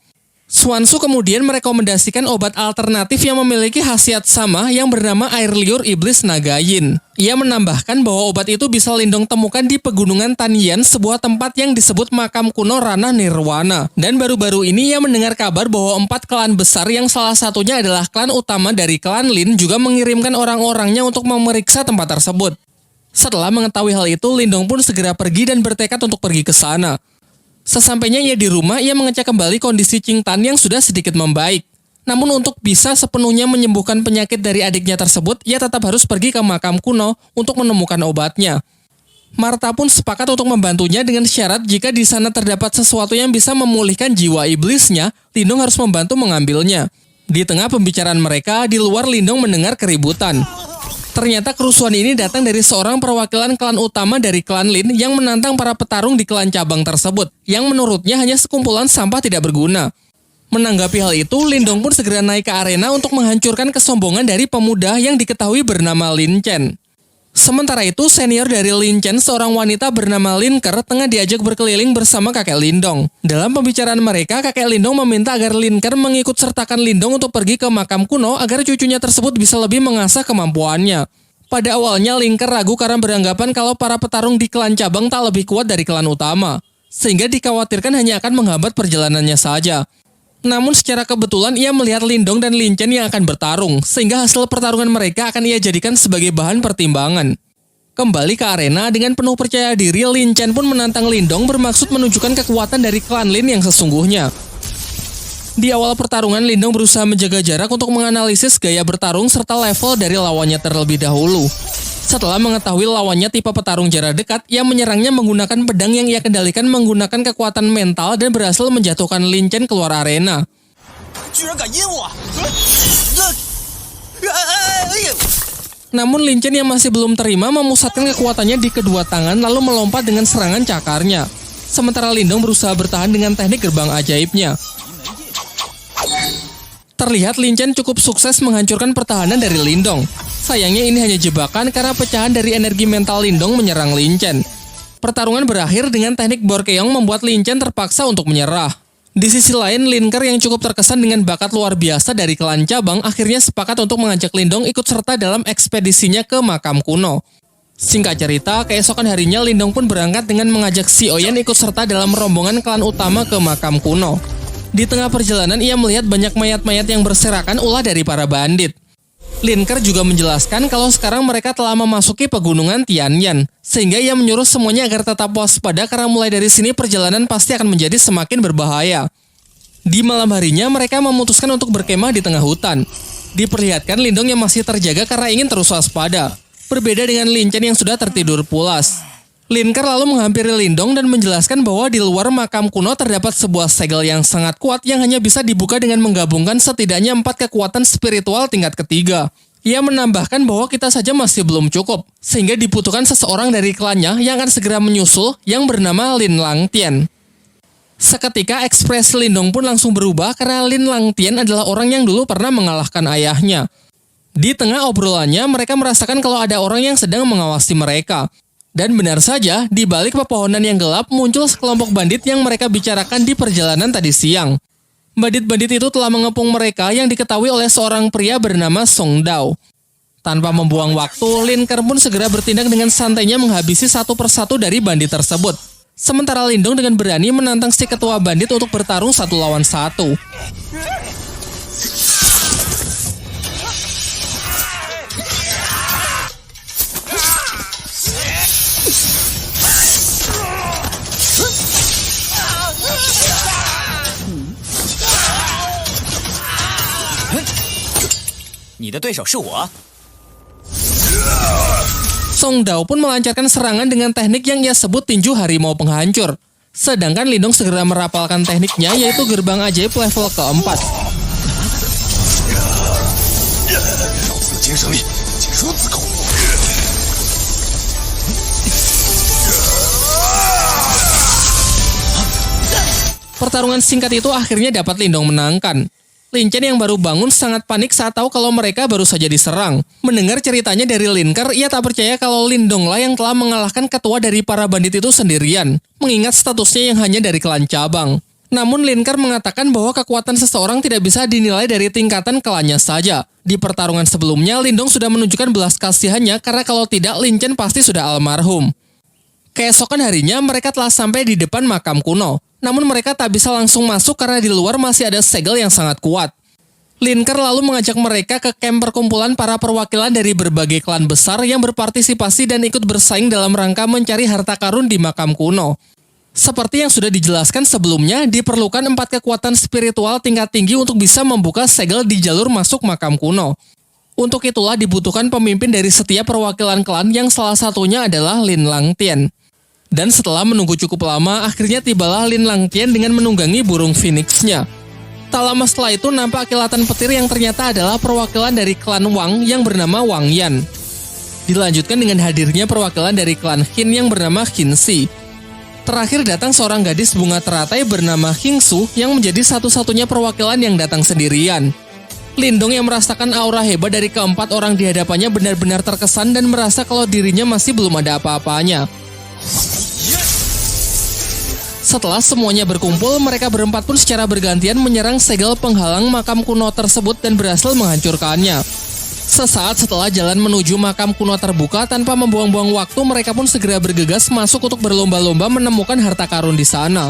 Xuanzu kemudian merekomendasikan obat alternatif yang memiliki khasiat sama yang bernama air liur iblis naga Yin. Ia menambahkan bahwa obat itu bisa Lindong temukan di pegunungan Tanyan, sebuah tempat yang disebut makam kuno Ranah Nirwana. Dan baru-baru ini ia mendengar kabar bahwa 4 klan besar yang salah satunya adalah klan utama dari klan Lin juga mengirimkan orang-orangnya untuk memeriksa tempat tersebut. Setelah mengetahui hal itu, Lindong pun segera pergi dan bertekad untuk pergi ke sana. Sesampainya ia di rumah, ia mengecek kembali kondisi Qing Tan yang sudah sedikit membaik. Namun untuk bisa sepenuhnya menyembuhkan penyakit dari adiknya tersebut, ia tetap harus pergi ke makam kuno untuk menemukan obatnya. Martha pun sepakat untuk membantunya dengan syarat jika di sana terdapat sesuatu yang bisa memulihkan jiwa iblisnya, Lindong harus membantu mengambilnya. Di tengah pembicaraan mereka, di luar Lindong mendengar keributan. Ternyata kerusuhan ini datang dari seorang perwakilan klan utama dari klan Lin yang menantang para petarung di klan cabang tersebut, yang menurutnya hanya sekumpulan sampah tidak berguna. Menanggapi hal itu, Lindong pun segera naik ke arena untuk menghancurkan kesombongan dari pemuda yang diketahui bernama Lin Chen. Sementara itu, senior dari Lin Chen, seorang wanita bernama Lin Ker, tengah diajak berkeliling bersama kakek Lindong. Dalam pembicaraan mereka, kakek Lindong meminta agar Lin Ker mengikut sertakan Lindong untuk pergi ke makam kuno agar cucunya tersebut bisa lebih mengasah kemampuannya. Pada awalnya, Lin Ker ragu karena beranggapan kalau para petarung di klan cabang tak lebih kuat dari klan utama, sehingga dikhawatirkan hanya akan menghambat perjalanannya saja. Namun secara kebetulan ia melihat Lindong dan Lin Chen yang akan bertarung, sehingga hasil pertarungan mereka akan ia jadikan sebagai bahan pertimbangan. Kembali ke arena, dengan penuh percaya diri, Lin Chen pun menantang Lindong bermaksud menunjukkan kekuatan dari klan Lin yang sesungguhnya. Di awal pertarungan, Lindong berusaha menjaga jarak untuk menganalisis gaya bertarung serta level dari lawannya terlebih dahulu. Setelah mengetahui lawannya tipe petarung jarak dekat, ia menyerangnya menggunakan pedang yang ia kendalikan menggunakan kekuatan mental dan berhasil menjatuhkan Lin Chen keluar arena. Namun Lin Chen yang masih belum terima memusatkan kekuatannya di kedua tangan lalu melompat dengan serangan cakarnya. Sementara Lindong berusaha bertahan dengan teknik gerbang ajaibnya. Terlihat Lin Chen cukup sukses menghancurkan pertahanan dari Lindong. Sayangnya ini hanya jebakan karena pecahan dari energi mental Lindong menyerang Lin Chen. Pertarungan berakhir dengan teknik Borkeong membuat Lin Chen terpaksa untuk menyerah. Di sisi lain, Lin Ker yang cukup terkesan dengan bakat luar biasa dari klan cabang akhirnya sepakat untuk mengajak Lindong ikut serta dalam ekspedisinya ke makam kuno. Singkat cerita, keesokan harinya Lindong pun berangkat dengan mengajak Si Oyen ikut serta dalam rombongan klan utama ke makam kuno. Di tengah perjalanan ia melihat banyak mayat-mayat yang berserakan ulah dari para bandit. Lin Ker juga menjelaskan kalau sekarang mereka telah memasuki pegunungan Tianyan, sehingga ia menyuruh semuanya agar tetap waspada karena mulai dari sini perjalanan pasti akan menjadi semakin berbahaya. Di malam harinya mereka memutuskan untuk berkemah di tengah hutan. Diperlihatkan Lindong yang masih terjaga karena ingin terus waspada, berbeda dengan Lin Chen yang sudah tertidur pulas. Lin Ker lalu menghampiri Lindong dan menjelaskan bahwa di luar makam kuno terdapat sebuah segel yang sangat kuat yang hanya bisa dibuka dengan menggabungkan setidaknya 4 kekuatan spiritual tingkat ketiga. Ia menambahkan bahwa kita saja masih belum cukup, sehingga dibutuhkan seseorang dari klannya yang akan segera menyusul yang bernama Lin Langtian. Seketika ekspresi Lindong pun langsung berubah karena Lin Langtian adalah orang yang dulu pernah mengalahkan ayahnya. Di tengah obrolannya mereka merasakan kalau ada orang yang sedang mengawasi mereka. Dan benar saja, di balik pepohonan yang gelap muncul sekelompok bandit yang mereka bicarakan di perjalanan tadi siang. Bandit-bandit itu telah mengepung mereka yang diketahui oleh seorang pria bernama Song Dao. Tanpa membuang waktu, Lin Ker pun segera bertindak dengan santainya menghabisi satu persatu dari bandit tersebut. Sementara Lindong dengan berani menantang si ketua bandit untuk bertarung 1 lawan 1. Song Dao pun melancarkan serangan dengan teknik yang ia sebut tinju harimau penghancur. Sedangkan Lindong segera merapalkan tekniknya yaitu gerbang ajaib level keempat. Pertarungan singkat itu akhirnya dapat Lindong menangkan. Lin Chen yang baru bangun sangat panik saat tahu kalau mereka baru saja diserang. Mendengar ceritanya dari Lin Ker, ia tak percaya kalau Lindong lah yang telah mengalahkan ketua dari para bandit itu sendirian, mengingat statusnya yang hanya dari klan cabang. Namun Lin Ker mengatakan bahwa kekuatan seseorang tidak bisa dinilai dari tingkatan klannya saja. Di pertarungan sebelumnya, Lindong sudah menunjukkan belas kasihannya karena kalau tidak Lin Chen pasti sudah almarhum. Keesokan harinya mereka telah sampai di depan makam kuno. Namun mereka tak bisa langsung masuk karena di luar masih ada segel yang sangat kuat. Lin Ke lalu mengajak mereka ke camp perkumpulan para perwakilan dari berbagai klan besar yang berpartisipasi dan ikut bersaing dalam rangka mencari harta karun di makam kuno. Seperti yang sudah dijelaskan sebelumnya, diperlukan 4 kekuatan spiritual tingkat tinggi untuk bisa membuka segel di jalur masuk makam kuno. Untuk itulah dibutuhkan pemimpin dari setiap perwakilan klan yang salah satunya adalah Lin Langtian. Dan setelah menunggu cukup lama, akhirnya tibalah Lin Langtian dengan menunggangi burung phoenix-nya. Tak lama setelah itu nampak kilatan petir yang ternyata adalah perwakilan dari klan Wang yang bernama Wang Yan. Dilanjutkan dengan hadirnya perwakilan dari klan Qin yang bernama Qin Shi. Terakhir datang seorang gadis bunga teratai bernama Hing Su yang menjadi satu-satunya perwakilan yang datang sendirian. Lindong yang merasakan aura hebat dari keempat orang di hadapannya benar-benar terkesan dan merasa kalau dirinya masih belum ada apa-apanya. Setelah semuanya berkumpul, mereka berempat pun secara bergantian menyerang segel penghalang makam kuno tersebut dan berhasil menghancurkannya. Sesaat setelah jalan menuju makam kuno terbuka, tanpa membuang-buang waktu, mereka pun segera bergegas masuk untuk berlomba-lomba menemukan harta karun di sana.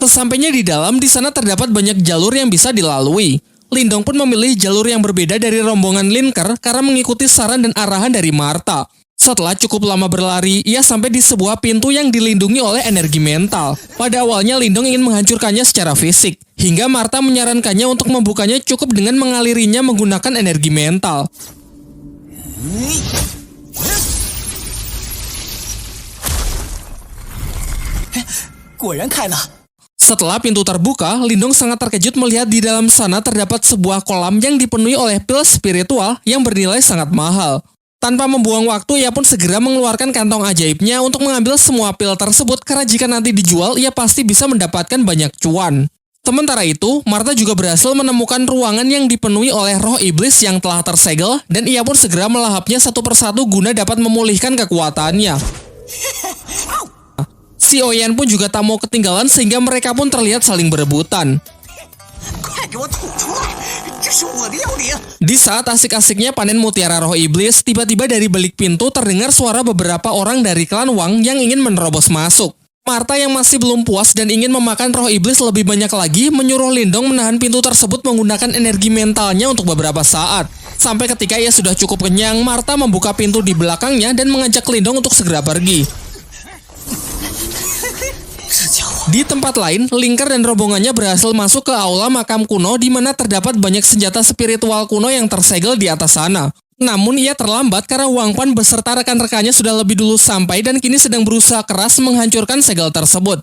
Sesampainya di dalam, di sana terdapat banyak jalur yang bisa dilalui. Lindong pun memilih jalur yang berbeda dari rombongan Lin Ke karena mengikuti saran dan arahan dari Martha. Setelah cukup lama berlari, ia sampai di sebuah pintu yang dilindungi oleh energi mental. Pada awalnya Lindong ingin menghancurkannya secara fisik, hingga Martha menyarankannya untuk membukanya cukup dengan mengalirinya menggunakan energi mental. Setelah pintu terbuka, Lindong sangat terkejut melihat di dalam sana terdapat sebuah kolam yang dipenuhi oleh pil spiritual yang bernilai sangat mahal. Tanpa membuang waktu, ia pun segera mengeluarkan kantong ajaibnya untuk mengambil semua pil tersebut karena jika nanti dijual, ia pasti bisa mendapatkan banyak cuan. Sementara itu, Martha juga berhasil menemukan ruangan yang dipenuhi oleh roh iblis yang telah tersegel dan ia pun segera melahapnya satu persatu guna dapat memulihkan kekuatannya. Si Oyan pun juga tak mau ketinggalan sehingga mereka pun terlihat saling berebutan. Di saat asik-asiknya panen mutiara roh iblis, tiba-tiba dari balik pintu terdengar suara beberapa orang dari klan Wang yang ingin menerobos masuk. Martha yang masih belum puas dan ingin memakan roh iblis lebih banyak lagi, menyuruh Lindong menahan pintu tersebut menggunakan energi mentalnya untuk beberapa saat. Sampai ketika ia sudah cukup kenyang, Martha membuka pintu di belakangnya dan mengajak Lindong untuk segera pergi. Di tempat lain, Lin Ke dan rombongannya berhasil masuk ke aula makam kuno di mana terdapat banyak senjata spiritual kuno yang tersegel di atas sana. Namun ia terlambat karena Wang Pan beserta rekan-rekannya sudah lebih dulu sampai dan kini sedang berusaha keras menghancurkan segel tersebut.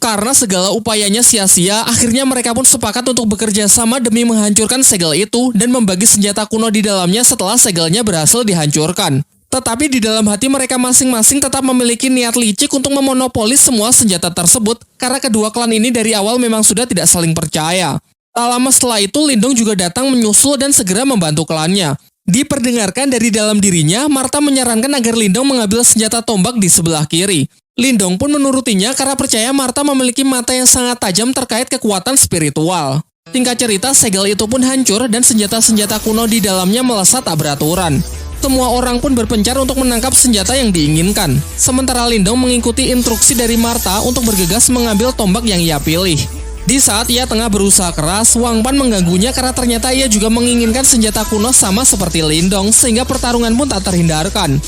Karena segala upayanya sia-sia, akhirnya mereka pun sepakat untuk bekerja sama demi menghancurkan segel itu dan membagi senjata kuno di dalamnya setelah segelnya berhasil dihancurkan. Tetapi di dalam hati mereka masing-masing tetap memiliki niat licik untuk memonopoli semua senjata tersebut karena kedua klan ini dari awal memang sudah tidak saling percaya. Tak lama setelah itu, Lindong juga datang menyusul dan segera membantu klannya. Diperdengarkan dari dalam dirinya, Martha menyarankan agar Lindong mengambil senjata tombak di sebelah kiri. Lindong pun menurutinya karena percaya Martha memiliki mata yang sangat tajam terkait kekuatan spiritual. Singkat cerita, segel itu pun hancur dan senjata-senjata kuno di dalamnya melesat tak beraturan. Semua orang pun berpencar untuk menangkap senjata yang diinginkan. Sementara Lindong mengikuti instruksi dari Martha untuk bergegas mengambil tombak yang ia pilih. Di saat ia tengah berusaha keras, Wang Pan mengganggunya karena ternyata ia juga menginginkan senjata kuno sama seperti Lindong, sehingga pertarungan pun tak terhindarkan.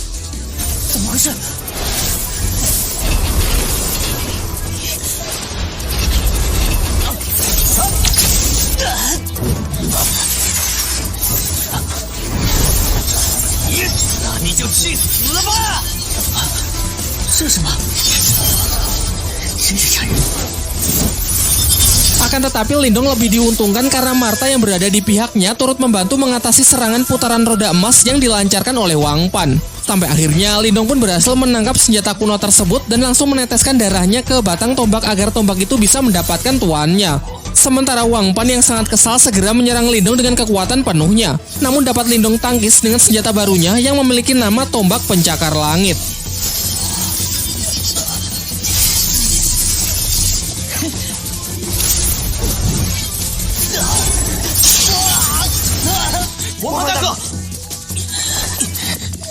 Akan tetapi Lindong lebih diuntungkan karena Martha yang berada di pihaknya turut membantu mengatasi serangan putaran roda emas yang dilancarkan oleh Wang Pan. Sampai akhirnya Lindong pun berhasil menangkap senjata kuno tersebut dan langsung meneteskan darahnya ke batang tombak agar tombak itu bisa mendapatkan tuannya. Sementara Wang Pan yang sangat kesal segera menyerang Lindong dengan kekuatan penuhnya. Namun dapat Lindong tangkis dengan senjata barunya yang memiliki nama tombak pencakar langit.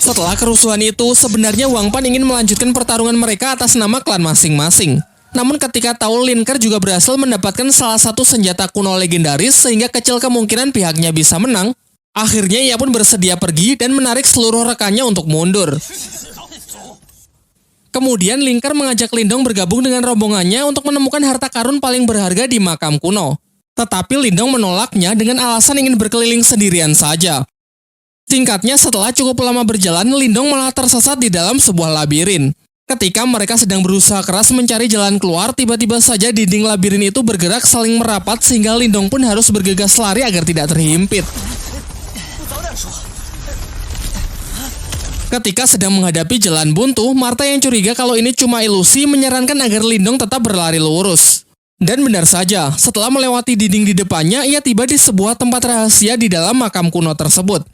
Setelah kerusuhan itu, sebenarnya Wang Pan ingin melanjutkan pertarungan mereka atas nama klan masing-masing. Namun ketika tahu Linker juga berhasil mendapatkan salah satu senjata kuno legendaris sehingga kecil kemungkinan pihaknya bisa menang, akhirnya ia pun bersedia pergi dan menarik seluruh rekannya untuk mundur. Kemudian Linker mengajak Lindong bergabung dengan rombongannya untuk menemukan harta karun paling berharga di makam kuno. Tetapi Lindong menolaknya dengan alasan ingin berkeliling sendirian saja. Singkatnya, setelah cukup lama berjalan, Lindong malah tersesat di dalam sebuah labirin. Ketika mereka sedang berusaha keras mencari jalan keluar, tiba-tiba saja dinding labirin itu bergerak saling merapat sehingga Lindong pun harus bergegas lari agar tidak terhimpit. Ketika sedang menghadapi jalan buntu, Martha yang curiga kalau ini cuma ilusi menyarankan agar Lindong tetap berlari lurus. Dan benar saja, setelah melewati dinding di depannya, ia tiba di sebuah tempat rahasia di dalam makam kuno tersebut.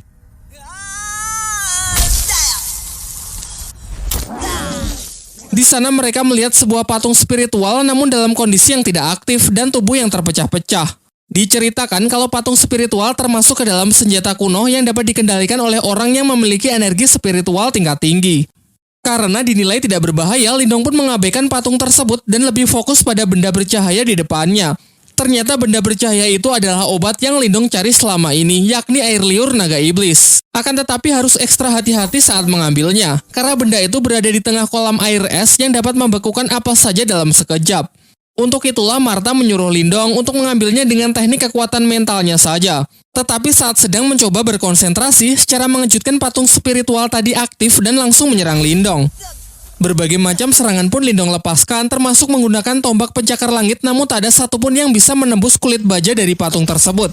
Di sana mereka melihat sebuah patung spiritual namun dalam kondisi yang tidak aktif dan tubuh yang terpecah-pecah. Diceritakan kalau patung spiritual termasuk ke dalam senjata kuno yang dapat dikendalikan oleh orang yang memiliki energi spiritual tingkat tinggi. Karena dinilai tidak berbahaya, Lindong pun mengabaikan patung tersebut dan lebih fokus pada benda bercahaya di depannya. Ternyata benda bercahaya itu adalah obat yang Lindong cari selama ini, yakni air liur naga iblis. Akan tetapi harus ekstra hati-hati saat mengambilnya, karena benda itu berada di tengah kolam air es yang dapat membekukan apa saja dalam sekejap. Untuk itulah Martha menyuruh Lindong untuk mengambilnya dengan teknik kekuatan mentalnya saja. Tetapi saat sedang mencoba berkonsentrasi, secara mengejutkan patung spiritual tadi aktif dan langsung menyerang Lindong. Berbagai macam serangan pun Lindong lepaskan, termasuk menggunakan tombak pencakar langit, namun tak ada satupun yang bisa menembus kulit baja dari patung tersebut.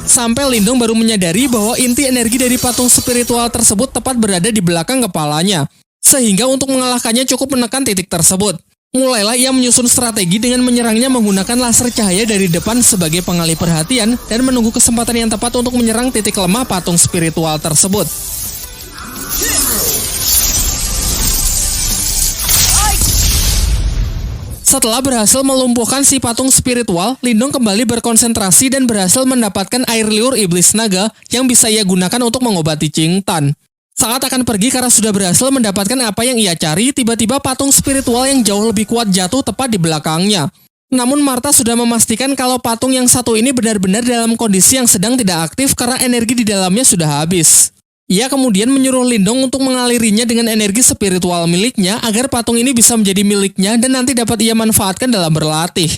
Sampai Lindong baru menyadari bahwa inti energi dari patung spiritual tersebut tepat berada di belakang kepalanya. Sehingga untuk mengalahkannya cukup menekan titik tersebut. Mulailah ia menyusun strategi dengan menyerangnya menggunakan laser cahaya dari depan sebagai pengalih perhatian dan menunggu kesempatan yang tepat untuk menyerang titik lemah patung spiritual tersebut. Setelah berhasil melumpuhkan si patung spiritual, Lindong kembali berkonsentrasi dan berhasil mendapatkan air liur iblis naga yang bisa ia gunakan untuk mengobati Ching Tan. Saat akan pergi karena sudah berhasil mendapatkan apa yang ia cari, tiba-tiba patung spiritual yang jauh lebih kuat jatuh tepat di belakangnya. Namun Martha sudah memastikan kalau patung yang satu ini benar-benar dalam kondisi yang sedang tidak aktif karena energi di dalamnya sudah habis. Ia kemudian menyuruh Lindong untuk mengalirinya dengan energi spiritual miliknya agar patung ini bisa menjadi miliknya dan nanti dapat ia manfaatkan dalam berlatih.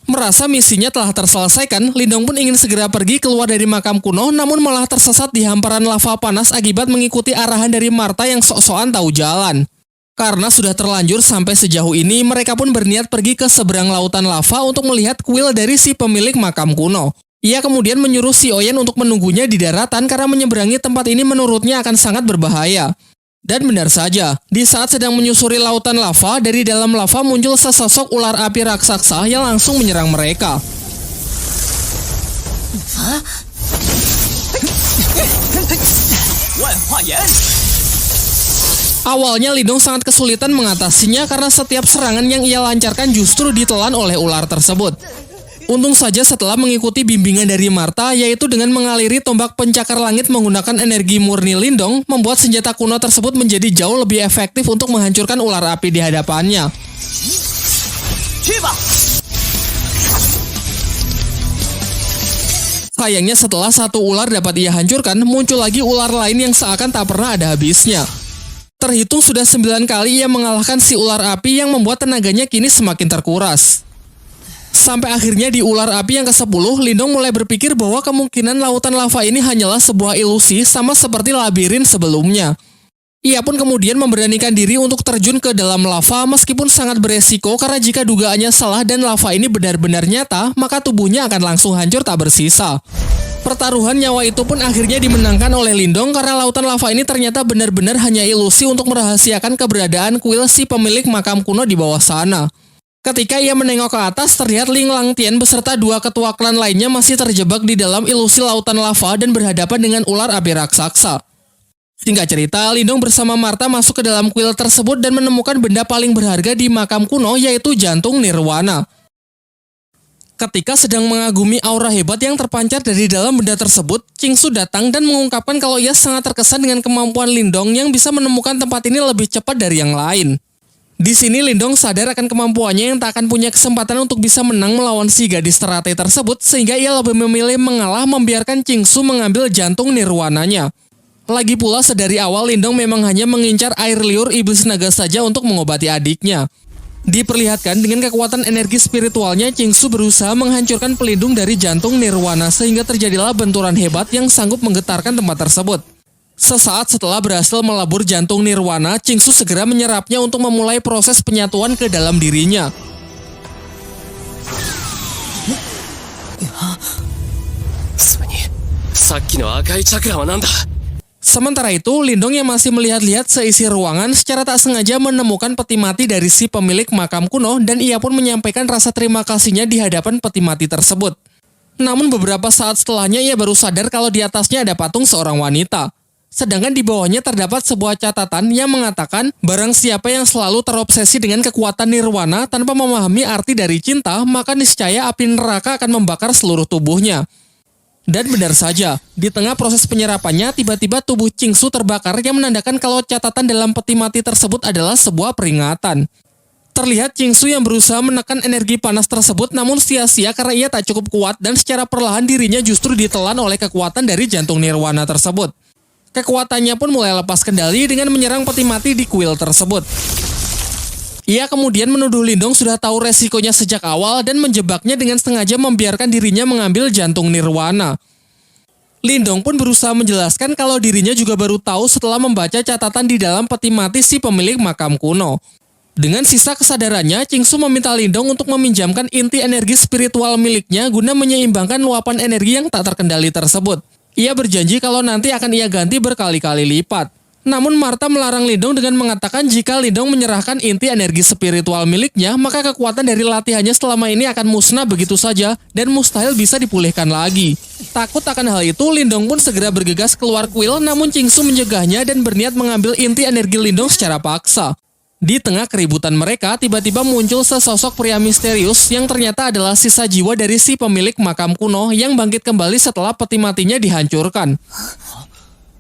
Merasa misinya telah terselesaikan, Lindong pun ingin segera pergi keluar dari makam kuno namun malah tersesat di hamparan lava panas akibat mengikuti arahan dari Martha yang sok-sokan tahu jalan. Karena sudah terlanjur sampai sejauh ini, mereka pun berniat pergi ke seberang lautan lava untuk melihat kuil dari si pemilik makam kuno. Ia kemudian menyuruh si Oyen untuk menunggunya di daratan karena menyeberangi tempat ini menurutnya akan sangat berbahaya. Dan benar saja, di saat sedang menyusuri lautan lava, dari dalam lava muncul sesosok ular api raksasa yang langsung menyerang mereka. Awalnya Lindong sangat kesulitan mengatasinya karena setiap serangan yang ia lancarkan justru ditelan oleh ular tersebut. Untung saja setelah mengikuti bimbingan dari Martha, yaitu dengan mengaliri tombak pencakar langit menggunakan energi murni Lindong, membuat senjata kuno tersebut menjadi jauh lebih efektif untuk menghancurkan ular api di hadapannya. Sayangnya setelah satu ular dapat ia hancurkan, muncul lagi ular lain yang seakan tak pernah ada habisnya. Terhitung sudah 9 kali ia mengalahkan si ular api yang membuat tenaganya kini semakin terkuras. Sampai akhirnya di ular api yang ke-10, Lindong mulai berpikir bahwa kemungkinan lautan lava ini hanyalah sebuah ilusi sama seperti labirin sebelumnya. Ia pun kemudian memberanikan diri untuk terjun ke dalam lava meskipun sangat beresiko karena jika dugaannya salah dan lava ini benar-benar nyata, maka tubuhnya akan langsung hancur tak bersisa. Pertaruhan nyawa itu pun akhirnya dimenangkan oleh Lindong karena lautan lava ini ternyata benar-benar hanya ilusi untuk merahasiakan keberadaan kuil si pemilik makam kuno di bawah sana. Ketika ia menengok ke atas, terlihat Ling Langtian beserta 2 ketua klan lainnya masih terjebak di dalam ilusi lautan lava dan berhadapan dengan ular api raksasa. Singkat cerita, Lindong bersama Martha masuk ke dalam kuil tersebut dan menemukan benda paling berharga di makam kuno, yaitu jantung nirwana. Ketika sedang mengagumi aura hebat yang terpancar dari dalam benda tersebut, Qingsu datang dan mengungkapkan kalau ia sangat terkesan dengan kemampuan Lindong yang bisa menemukan tempat ini lebih cepat dari yang lain. Di sini Lindong sadar akan kemampuannya yang tak akan punya kesempatan untuk bisa menang melawan si gadis teratai tersebut, sehingga ia lebih memilih mengalah membiarkan Qingsu mengambil jantung nirwananya. Lagi pula sedari awal Lindong memang hanya mengincar air liur iblis naga saja untuk mengobati adiknya. Diperlihatkan dengan kekuatan energi spiritualnya, Qingsu berusaha menghancurkan pelindung dari jantung nirwana sehingga terjadilah benturan hebat yang sanggup menggetarkan tempat tersebut. Sesaat setelah berhasil melabur jantung nirwana, Qingsu segera menyerapnya untuk memulai proses penyatuan ke dalam dirinya. Sementara itu, Lindong yang masih melihat-lihat seisi ruangan secara tak sengaja menemukan peti mati dari si pemilik makam kuno dan ia pun menyampaikan rasa terima kasihnya di hadapan peti mati tersebut. Namun beberapa saat setelahnya ia baru sadar kalau di atasnya ada patung seorang wanita. Sedangkan di bawahnya terdapat sebuah catatan yang mengatakan barang siapa yang selalu terobsesi dengan kekuatan nirwana tanpa memahami arti dari cinta, maka niscaya api neraka akan membakar seluruh tubuhnya. Dan benar saja, di tengah proses penyerapannya, tiba-tiba tubuh Qingsu terbakar yang menandakan kalau catatan dalam peti mati tersebut adalah sebuah peringatan. Terlihat Qingsu yang berusaha menekan energi panas tersebut namun sia-sia karena ia tak cukup kuat dan secara perlahan dirinya justru ditelan oleh kekuatan dari jantung nirwana tersebut. Kekuatannya pun mulai lepas kendali dengan menyerang peti mati di kuil tersebut. Ia kemudian menuduh Lindong sudah tahu resikonya sejak awal dan menjebaknya dengan sengaja membiarkan dirinya mengambil jantung nirwana. Lindong pun berusaha menjelaskan kalau dirinya juga baru tahu setelah membaca catatan di dalam peti mati si pemilik makam kuno. Dengan sisa kesadarannya, Qingsu meminta Lindong untuk meminjamkan inti energi spiritual miliknya guna menyeimbangkan luapan energi yang tak terkendali tersebut. Ia berjanji kalau nanti akan ia ganti berkali-kali lipat. Namun Martha melarang Lindong dengan mengatakan jika Lindong menyerahkan inti energi spiritual miliknya, maka kekuatan dari latihannya selama ini akan musnah begitu saja dan mustahil bisa dipulihkan lagi. Takut akan hal itu, Lindong pun segera bergegas keluar kuil, namun Qingsu mencegahnya dan berniat mengambil inti energi Lindong secara paksa. Di tengah keributan mereka, tiba-tiba muncul sesosok pria misterius yang ternyata adalah sisa jiwa dari si pemilik makam kuno yang bangkit kembali setelah peti matinya dihancurkan.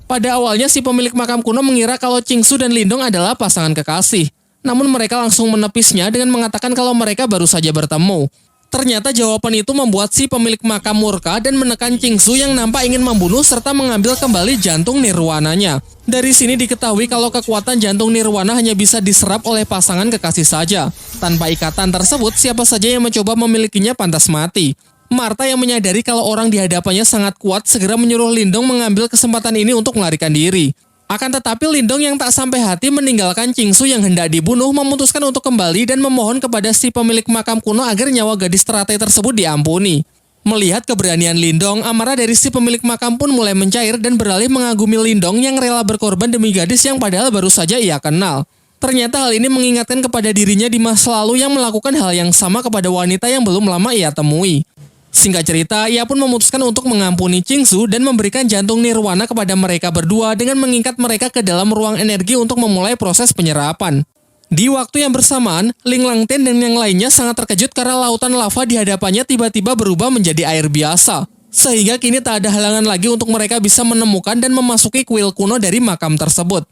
Pada awalnya si pemilik makam kuno mengira kalau Qingsu dan Lindong adalah pasangan kekasih. Namun mereka langsung menepisnya dengan mengatakan kalau mereka baru saja bertemu. Ternyata jawaban itu membuat si pemilik makam murka dan menekan Qingsu yang nampak ingin membunuh serta mengambil kembali jantung nirwananya. Dari sini diketahui kalau kekuatan jantung nirwana hanya bisa diserap oleh pasangan kekasih saja. Tanpa ikatan tersebut, siapa saja yang mencoba memilikinya pantas mati. Martha yang menyadari kalau orang di hadapannya sangat kuat segera menyuruh Lindong mengambil kesempatan ini untuk melarikan diri. Akan tetapi Lindong yang tak sampai hati meninggalkan Qingsu yang hendak dibunuh memutuskan untuk kembali dan memohon kepada si pemilik makam kuno agar nyawa gadis teratai tersebut diampuni. Melihat keberanian Lindong, amarah dari si pemilik makam pun mulai mencair dan beralih mengagumi Lindong yang rela berkorban demi gadis yang padahal baru saja ia kenal. Ternyata hal ini mengingatkan kepada dirinya di masa lalu yang melakukan hal yang sama kepada wanita yang belum lama ia temui. Singkat cerita, ia pun memutuskan untuk mengampuni Qingsu dan memberikan jantung nirwana kepada mereka berdua dengan mengikat mereka ke dalam ruang energi untuk memulai proses penyerapan. Di waktu yang bersamaan, Ling Langten dan yang lainnya sangat terkejut karena lautan lava di hadapannya tiba-tiba berubah menjadi air biasa. Sehingga kini tak ada halangan lagi untuk mereka bisa menemukan dan memasuki kuil kuno dari makam tersebut.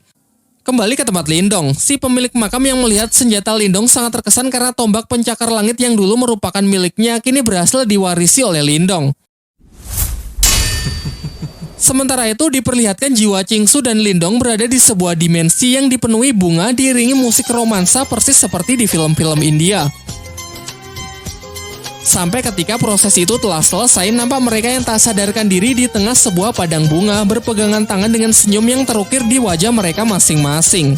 Kembali ke tempat Lindong, si pemilik makam yang melihat senjata Lindong sangat terkesan karena tombak pencakar langit yang dulu merupakan miliknya kini berhasil diwarisi oleh Lindong. Sementara itu diperlihatkan jiwa Qingsu dan Lindong berada di sebuah dimensi yang dipenuhi bunga diiringi musik romansa persis seperti di film-film India. Sampai ketika proses itu telah selesai, nampak mereka yang tak sadarkan diri di tengah sebuah padang bunga berpegangan tangan dengan senyum yang terukir di wajah mereka masing-masing.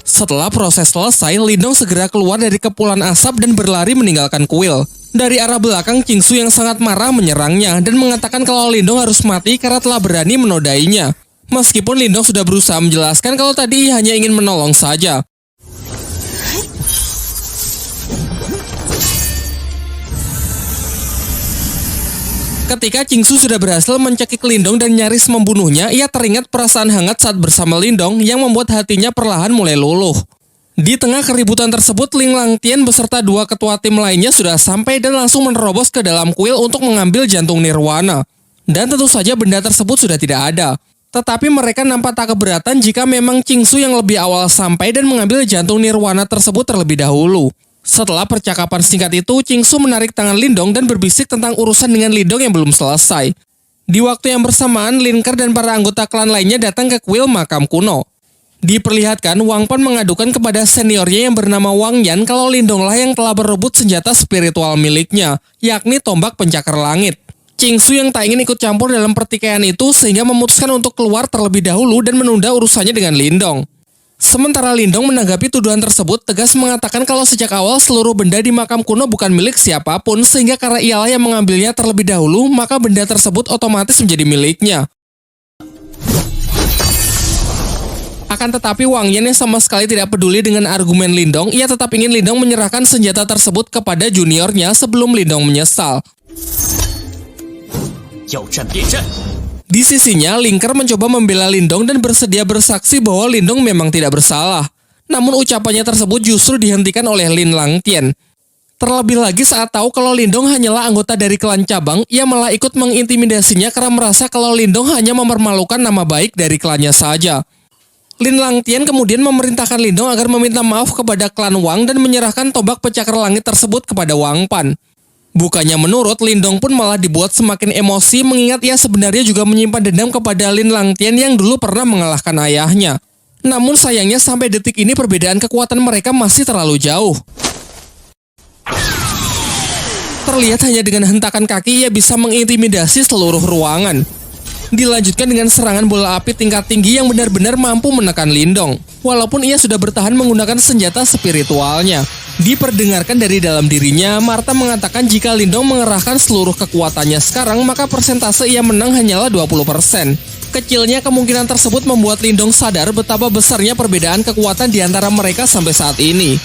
Setelah proses selesai, Lindong segera keluar dari kepulan asap dan berlari meninggalkan kuil. Dari arah belakang, Qingsu yang sangat marah menyerangnya dan mengatakan kalau Lindong harus mati karena telah berani menodainya. Meskipun Lindong sudah berusaha menjelaskan kalau tadi hanya ingin menolong saja. Ketika Qingsu sudah berhasil mencekik Lindong dan nyaris membunuhnya, ia teringat perasaan hangat saat bersama Lindong yang membuat hatinya perlahan mulai luluh. Di tengah keributan tersebut, Ling Langtian beserta dua ketua tim lainnya sudah sampai dan langsung menerobos ke dalam kuil untuk mengambil jantung Nirwana. Dan tentu saja benda tersebut sudah tidak ada. Tetapi mereka nampak tak keberatan jika memang Qingsu yang lebih awal sampai dan mengambil jantung Nirwana tersebut terlebih dahulu. Setelah percakapan singkat itu, Qingsu menarik tangan Lindong dan berbisik tentang urusan dengan Lindong yang belum selesai. Di waktu yang bersamaan, Lin Ke dan para anggota klan lainnya datang ke kuil makam kuno. Diperlihatkan, Wang Pan mengadukan kepada seniornya yang bernama Wang Yan kalau Lindonglah yang telah berebut senjata spiritual miliknya, yakni tombak pencakar langit. Qingsu yang tak ingin ikut campur dalam pertikaian itu sehingga memutuskan untuk keluar terlebih dahulu dan menunda urusannya dengan Lindong. Sementara Lindong menanggapi tuduhan tersebut, tegas mengatakan kalau sejak awal seluruh benda di makam kuno bukan milik siapapun, sehingga karena ialah yang mengambilnya terlebih dahulu, maka benda tersebut otomatis menjadi miliknya. Akan tetapi Wang Yan yang sama sekali tidak peduli dengan argumen Lindong, ia tetap ingin Lindong menyerahkan senjata tersebut kepada juniornya sebelum Lindong menyesal. Di sisinya, Ling Ke mencoba membela Lindong dan bersedia bersaksi bahwa Lindong memang tidak bersalah. Namun ucapannya tersebut justru dihentikan oleh Lin Langtian. Terlebih lagi saat tahu kalau Lindong hanyalah anggota dari klan cabang, ia malah ikut mengintimidasinya karena merasa kalau Lindong hanya mempermalukan nama baik dari klannya saja. Lin Langtian kemudian memerintahkan Lindong agar meminta maaf kepada klan Wang dan menyerahkan tombak pencakar langit tersebut kepada Wang Pan. Bukannya menurut, Lindong pun malah dibuat semakin emosi mengingat ia sebenarnya juga menyimpan dendam kepada Lin Langtian yang dulu pernah mengalahkan ayahnya. Namun sayangnya sampai detik ini perbedaan kekuatan mereka masih terlalu jauh. Terlihat hanya dengan hentakan kaki ia bisa mengintimidasi seluruh ruangan. Dilanjutkan dengan serangan bola api tingkat tinggi yang benar-benar mampu menekan Lindong. Walaupun ia sudah bertahan menggunakan senjata spiritualnya. Diperdengarkan dari dalam dirinya, Martha mengatakan jika Lindong mengerahkan seluruh kekuatannya sekarang, maka persentase ia menang hanyalah 20%. Kecilnya kemungkinan tersebut membuat Lindong sadar betapa besarnya perbedaan kekuatan di antara mereka sampai saat ini.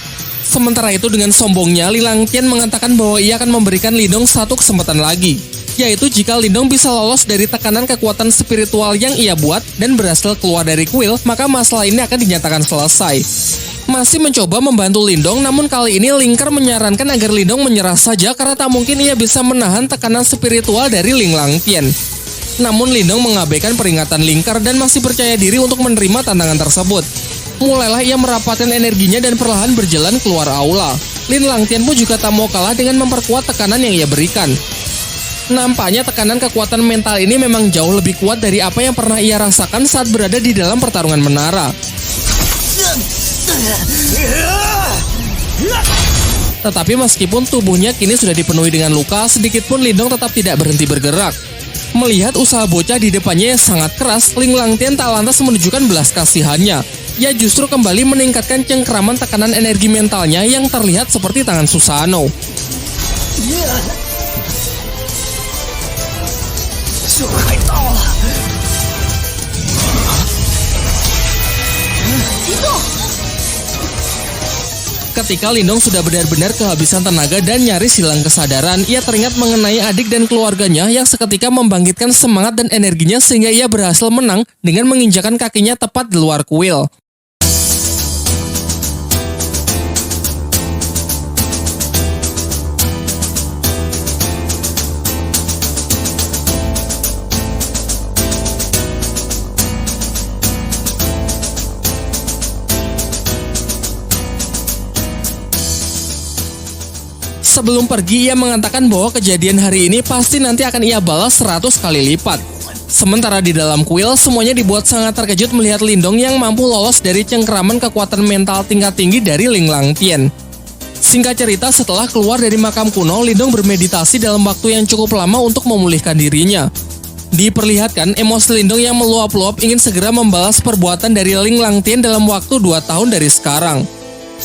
Sementara itu dengan sombongnya, Ling Langtian mengatakan bahwa ia akan memberikan Lindong satu kesempatan lagi, yaitu jika Lindong bisa lolos dari tekanan kekuatan spiritual yang ia buat dan berhasil keluar dari kuil, maka masalah ini akan dinyatakan selesai. Masih mencoba membantu Lindong, namun kali ini Ling Ke menyarankan agar Lindong menyerah saja karena tak mungkin ia bisa menahan tekanan spiritual dari Ling Langtian. Namun Lindong mengabaikan peringatan Ling Ke dan masih percaya diri untuk menerima tantangan tersebut. Mulailah ia merapatkan energinya dan perlahan berjalan keluar aula. Lin Langtian pun juga tak mau kalah dengan memperkuat tekanan yang ia berikan. Nampaknya tekanan kekuatan mental ini memang jauh lebih kuat dari apa yang pernah ia rasakan saat berada di dalam pertarungan menara. Tetapi meskipun tubuhnya kini sudah dipenuhi dengan luka, sedikitpun Lindong tetap tidak berhenti bergerak. Melihat usaha bocah di depannya yang sangat keras, Ling Langtian tak lantas menunjukkan belas kasihannya. Ia justru kembali meningkatkan cengkeraman tekanan energi mentalnya yang terlihat seperti tangan Susanoo. Ketika Lindong sudah benar-benar kehabisan tenaga dan nyaris hilang kesadaran, ia teringat mengenai adik dan keluarganya yang seketika membangkitkan semangat dan energinya sehingga ia berhasil menang dengan menginjakan kakinya tepat di luar kuil. Sebelum pergi, ia mengatakan bahwa kejadian hari ini pasti nanti akan ia balas 100 kali lipat. Sementara di dalam kuil, semuanya dibuat sangat terkejut melihat Lindong yang mampu lolos dari cengkeraman kekuatan mental tingkat tinggi dari Ling Langtian. Singkat cerita, setelah keluar dari makam kuno, Lindong bermeditasi dalam waktu yang cukup lama untuk memulihkan dirinya. Diperlihatkan, emosi Lindong yang meluap-luap ingin segera membalas perbuatan dari Ling Langtian dalam waktu 2 tahun dari sekarang.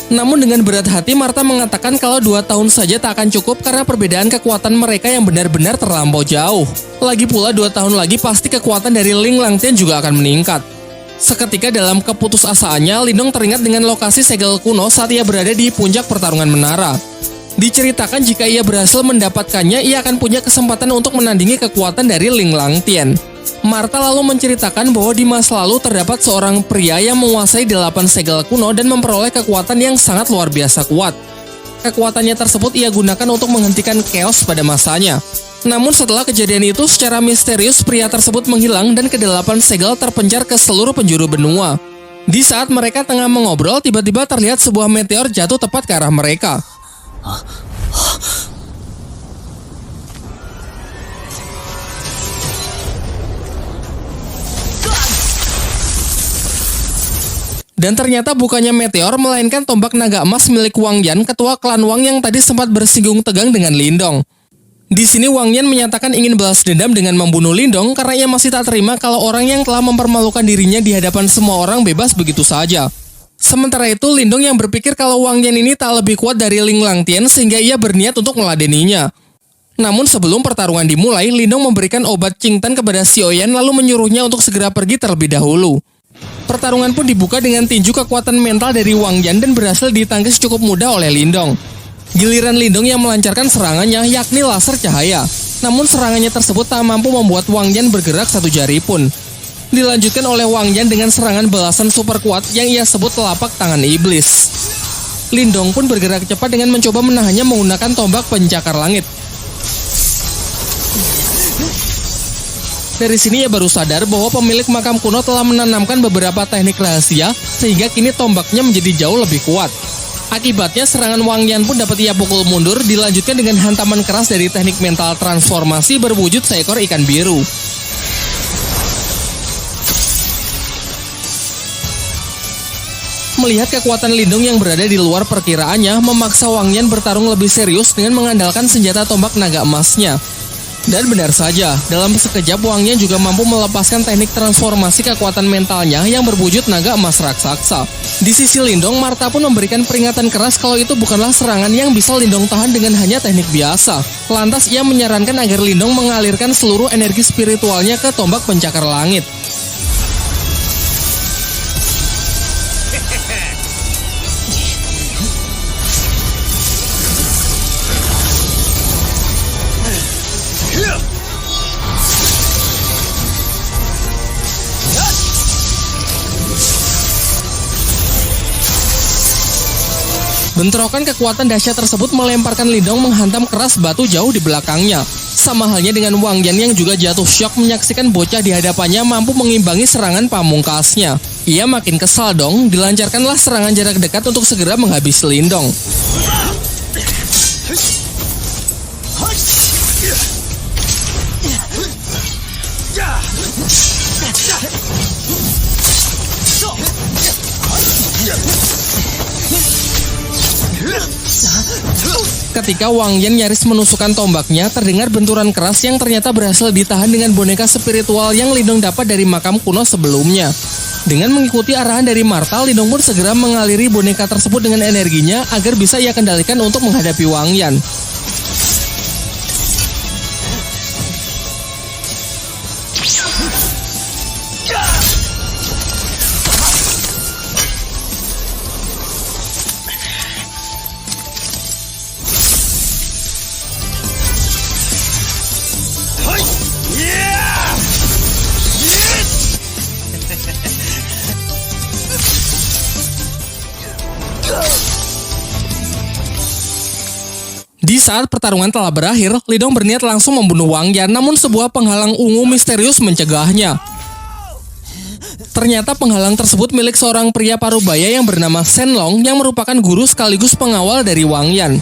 Namun dengan berat hati, Martha mengatakan kalau 2 tahun saja tak akan cukup karena perbedaan kekuatan mereka yang benar-benar terlampau jauh. Lagi pula 2 tahun lagi pasti kekuatan dari Ling Langtian juga akan meningkat. Seketika dalam keputusasaannya, Lindong teringat dengan lokasi segel kuno saat ia berada di puncak pertarungan menara. Diceritakan jika ia berhasil mendapatkannya, ia akan punya kesempatan untuk menandingi kekuatan dari Ling Langtian. Martha lalu menceritakan bahwa di masa lalu terdapat seorang pria yang menguasai 8 segel kuno dan memperoleh kekuatan yang sangat luar biasa kuat. Kekuatannya tersebut ia gunakan untuk menghentikan chaos pada masanya. Namun setelah kejadian itu, secara misterius pria tersebut menghilang dan ke-8 segel terpencar ke seluruh penjuru benua. Di saat mereka tengah mengobrol, tiba-tiba terlihat sebuah meteor jatuh tepat ke arah mereka. Dan ternyata bukannya meteor, melainkan tombak naga emas milik Wang Yan, ketua klan Wang yang tadi sempat bersinggung tegang dengan Lindong. Di sini Wang Yan menyatakan ingin balas dendam dengan membunuh Lindong karena ia masih tak terima kalau orang yang telah mempermalukan dirinya di hadapan semua orang bebas begitu saja. Sementara itu, Lindong yang berpikir kalau Wang Yan ini tak lebih kuat dari Ling Langtian sehingga ia berniat untuk meladeninya. Namun sebelum pertarungan dimulai, Lindong memberikan obat Qingtan kepada Xiaoyan lalu menyuruhnya untuk segera pergi terlebih dahulu. Pertarungan pun dibuka dengan tinju kekuatan mental dari Wang Yan dan berhasil ditangkis cukup mudah oleh Lindong. Giliran Lindong yang melancarkan serangannya, yakni laser cahaya. Namun serangannya tersebut tak mampu membuat Wang Yan bergerak satu jari pun. Dilanjutkan oleh Wang Yan dengan serangan balasan super kuat yang ia sebut telapak tangan iblis. Lindong pun bergerak cepat dengan mencoba menahannya menggunakan tombak pencakar langit. Dari sini ia baru sadar bahwa pemilik makam kuno telah menanamkan beberapa teknik rahasia sehingga kini tombaknya menjadi jauh lebih kuat. Akibatnya serangan Wang Yan pun dapat ia pukul mundur, dilanjutkan dengan hantaman keras dari teknik mental transformasi berwujud seekor ikan biru. Melihat kekuatan Lindong yang berada di luar perkiraannya, memaksa Wang Yan bertarung lebih serius dengan mengandalkan senjata tombak naga emasnya. Dan benar saja, dalam sekejap Wang Yan juga mampu melepaskan teknik transformasi kekuatan mentalnya yang berwujud naga emas raksasa. Di sisi Lindong, Martha pun memberikan peringatan keras kalau itu bukanlah serangan yang bisa Lindong tahan dengan hanya teknik biasa. Lantas ia menyarankan agar Lindong mengalirkan seluruh energi spiritualnya ke tombak pencakar langit. Bentrokan kekuatan dahsyat tersebut melemparkan Lindong menghantam keras batu jauh di belakangnya. Sama halnya dengan Wang Yan yang juga jatuh syok menyaksikan bocah di hadapannya mampu mengimbangi serangan pamungkasnya. Ia makin kesal dong, dilancarkanlah serangan jarak dekat untuk segera menghabisi Lindong. Ketika Wang Yan nyaris menusukkan tombaknya, terdengar benturan keras yang ternyata berhasil ditahan dengan boneka spiritual yang Lindong dapat dari makam kuno sebelumnya. Dengan mengikuti arahan dari Martha, Lindong pun segera mengaliri boneka tersebut dengan energinya agar bisa ia kendalikan untuk menghadapi Wang Yan. Di saat pertarungan telah berakhir, Lindong berniat langsung membunuh Wang Yan, namun sebuah penghalang ungu misterius mencegahnya. Ternyata penghalang tersebut milik seorang pria parubaya yang bernama Shen Long yang merupakan guru sekaligus pengawal dari Wang Yan.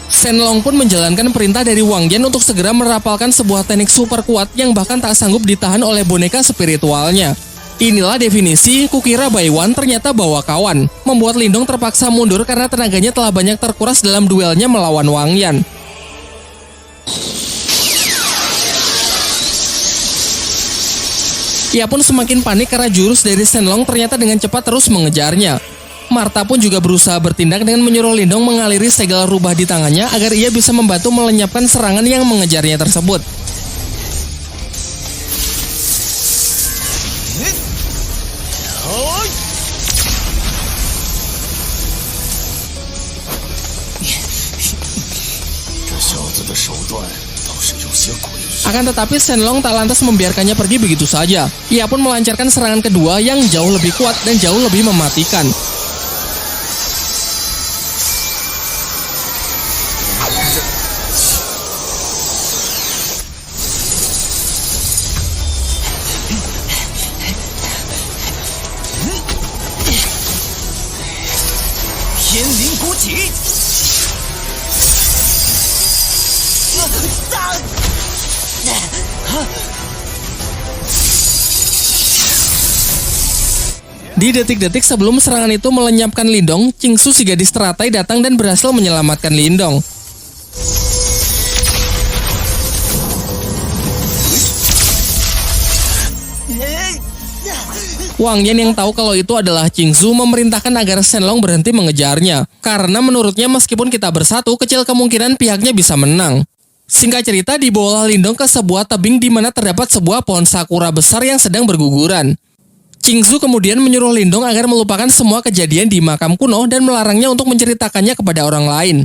Shen Long pun menjalankan perintah dari Wang Yan untuk segera merapalkan sebuah teknik super kuat yang bahkan tak sanggup ditahan oleh boneka spiritualnya. Inilah definisi kukira Baiwan ternyata bawa kawan, membuat Lindong terpaksa mundur karena tenaganya telah banyak terkuras dalam duelnya melawan Wang Yan. Ia pun semakin panik karena jurus dari Shen Long ternyata dengan cepat terus mengejarnya. Martha pun juga berusaha bertindak dengan menyuruh Lindong mengaliri segala rubah di tangannya agar ia bisa membantu melenyapkan serangan yang mengejarnya tersebut. Akan tetapi Shenlong tak lantas membiarkannya pergi begitu saja. Ia pun melancarkan serangan kedua yang jauh lebih kuat dan jauh lebih mematikan. Di detik-detik sebelum serangan itu melenyapkan Lindong, Qingsu si gadis teratai datang dan berhasil menyelamatkan Lindong. Wang Yan yang tahu kalau itu adalah Qingsu memerintahkan agar Shenlong berhenti mengejarnya, karena menurutnya meskipun kita bersatu, kecil kemungkinan pihaknya bisa menang. Singkat cerita, dibawalah Lindong ke sebuah tebing di mana terdapat sebuah pohon sakura besar yang sedang berguguran. Qingsu kemudian menyuruh Lindong agar melupakan semua kejadian di makam kuno dan melarangnya untuk menceritakannya kepada orang lain.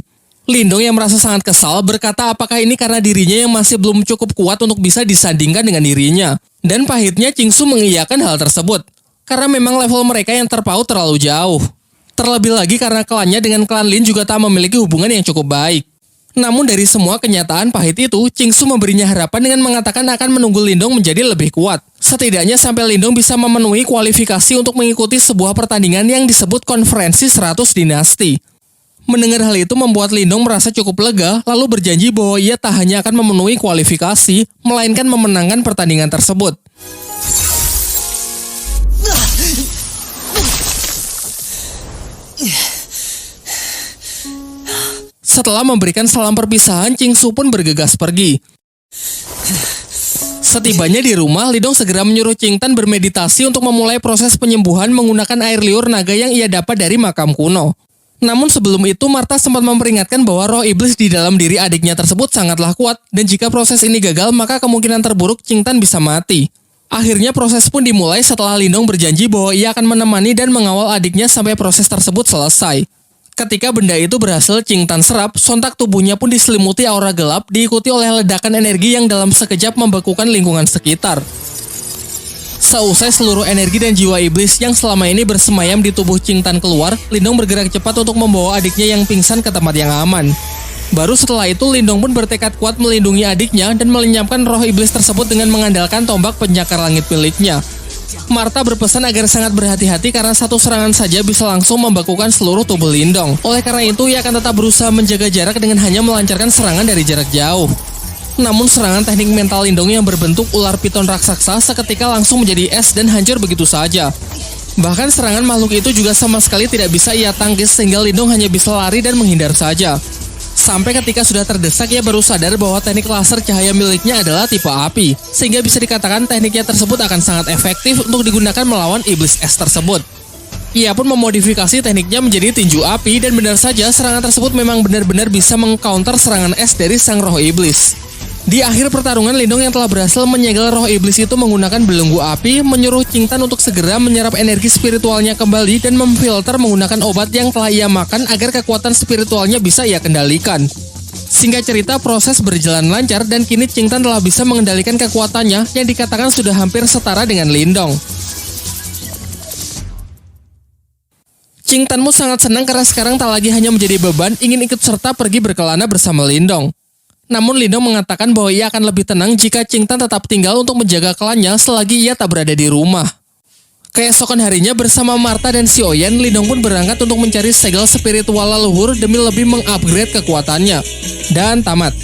Lindong yang merasa sangat kesal berkata apakah ini karena dirinya yang masih belum cukup kuat untuk bisa disandingkan dengan dirinya. Dan pahitnya Qingsu mengiyakan hal tersebut, karena memang level mereka yang terpaut terlalu jauh. Terlebih lagi karena klannya dengan klan Lin juga tak memiliki hubungan yang cukup baik. Namun dari semua kenyataan pahit itu, Qingsu memberinya harapan dengan mengatakan akan menunggu Lindong menjadi lebih kuat. Setidaknya sampai Lindong bisa memenuhi kualifikasi untuk mengikuti sebuah pertandingan yang disebut Konferensi 100 Dinasti. Mendengar hal itu membuat Lindong merasa cukup lega, lalu berjanji bahwa ia tak hanya akan memenuhi kualifikasi, melainkan memenangkan pertandingan tersebut. Setelah memberikan salam perpisahan, Qingsu pun bergegas pergi. Setibanya di rumah, Lindong segera menyuruh Qingtan bermeditasi untuk memulai proses penyembuhan menggunakan air liur naga yang ia dapat dari makam kuno. Namun sebelum itu, Martha sempat memperingatkan bahwa roh iblis di dalam diri adiknya tersebut sangatlah kuat, dan jika proses ini gagal, maka kemungkinan terburuk Qingtan bisa mati. Akhirnya proses pun dimulai setelah Lindong berjanji bahwa ia akan menemani dan mengawal adiknya sampai proses tersebut selesai. Ketika benda itu berhasil Qingtan serap, sontak tubuhnya pun diselimuti aura gelap, diikuti oleh ledakan energi yang dalam sekejap membekukan lingkungan sekitar. Seusai seluruh energi dan jiwa iblis yang selama ini bersemayam di tubuh Qingtan keluar, Lindong bergerak cepat untuk membawa adiknya yang pingsan ke tempat yang aman. Baru setelah itu, Lindong pun bertekad kuat melindungi adiknya dan melenyapkan roh iblis tersebut dengan mengandalkan tombak penyakar langit miliknya. Martha berpesan agar sangat berhati-hati karena satu serangan saja bisa langsung membekukan seluruh tubuh Lindong. Oleh karena itu, ia akan tetap berusaha menjaga jarak dengan hanya melancarkan serangan dari jarak jauh. Namun serangan teknik mental Lindong yang berbentuk ular piton raksasa seketika langsung menjadi es dan hancur begitu saja. Bahkan serangan makhluk itu juga sama sekali tidak bisa ia tangkis sehingga Lindong hanya bisa lari dan menghindar saja. Sampai ketika sudah terdesak, ia baru sadar bahwa teknik laser cahaya miliknya adalah tipe api, sehingga bisa dikatakan tekniknya tersebut akan sangat efektif untuk digunakan melawan iblis es tersebut. Ia pun memodifikasi tekniknya menjadi tinju api, dan benar saja serangan tersebut memang benar-benar bisa meng-counter serangan es dari sang roh iblis. Di akhir pertarungan, Lindong yang telah berhasil menyegel roh iblis itu menggunakan belenggu api, menyuruh Qingtan untuk segera menyerap energi spiritualnya kembali dan memfilter menggunakan obat yang telah ia makan agar kekuatan spiritualnya bisa ia kendalikan. Singkat cerita, proses berjalan lancar dan kini Qingtan telah bisa mengendalikan kekuatannya yang dikatakan sudah hampir setara dengan Lindong. Qingtanmu sangat senang karena sekarang tak lagi hanya menjadi beban, ingin ikut serta pergi berkelana bersama Lindong. Namun Lindong mengatakan bahwa ia akan lebih tenang jika Qingtan tetap tinggal untuk menjaga klannya selagi ia tak berada di rumah. Keesokan harinya bersama Martha dan Xiaoyan, Lindong pun berangkat untuk mencari segel spiritual leluhur demi lebih mengupgrade kekuatannya. Dan tamat.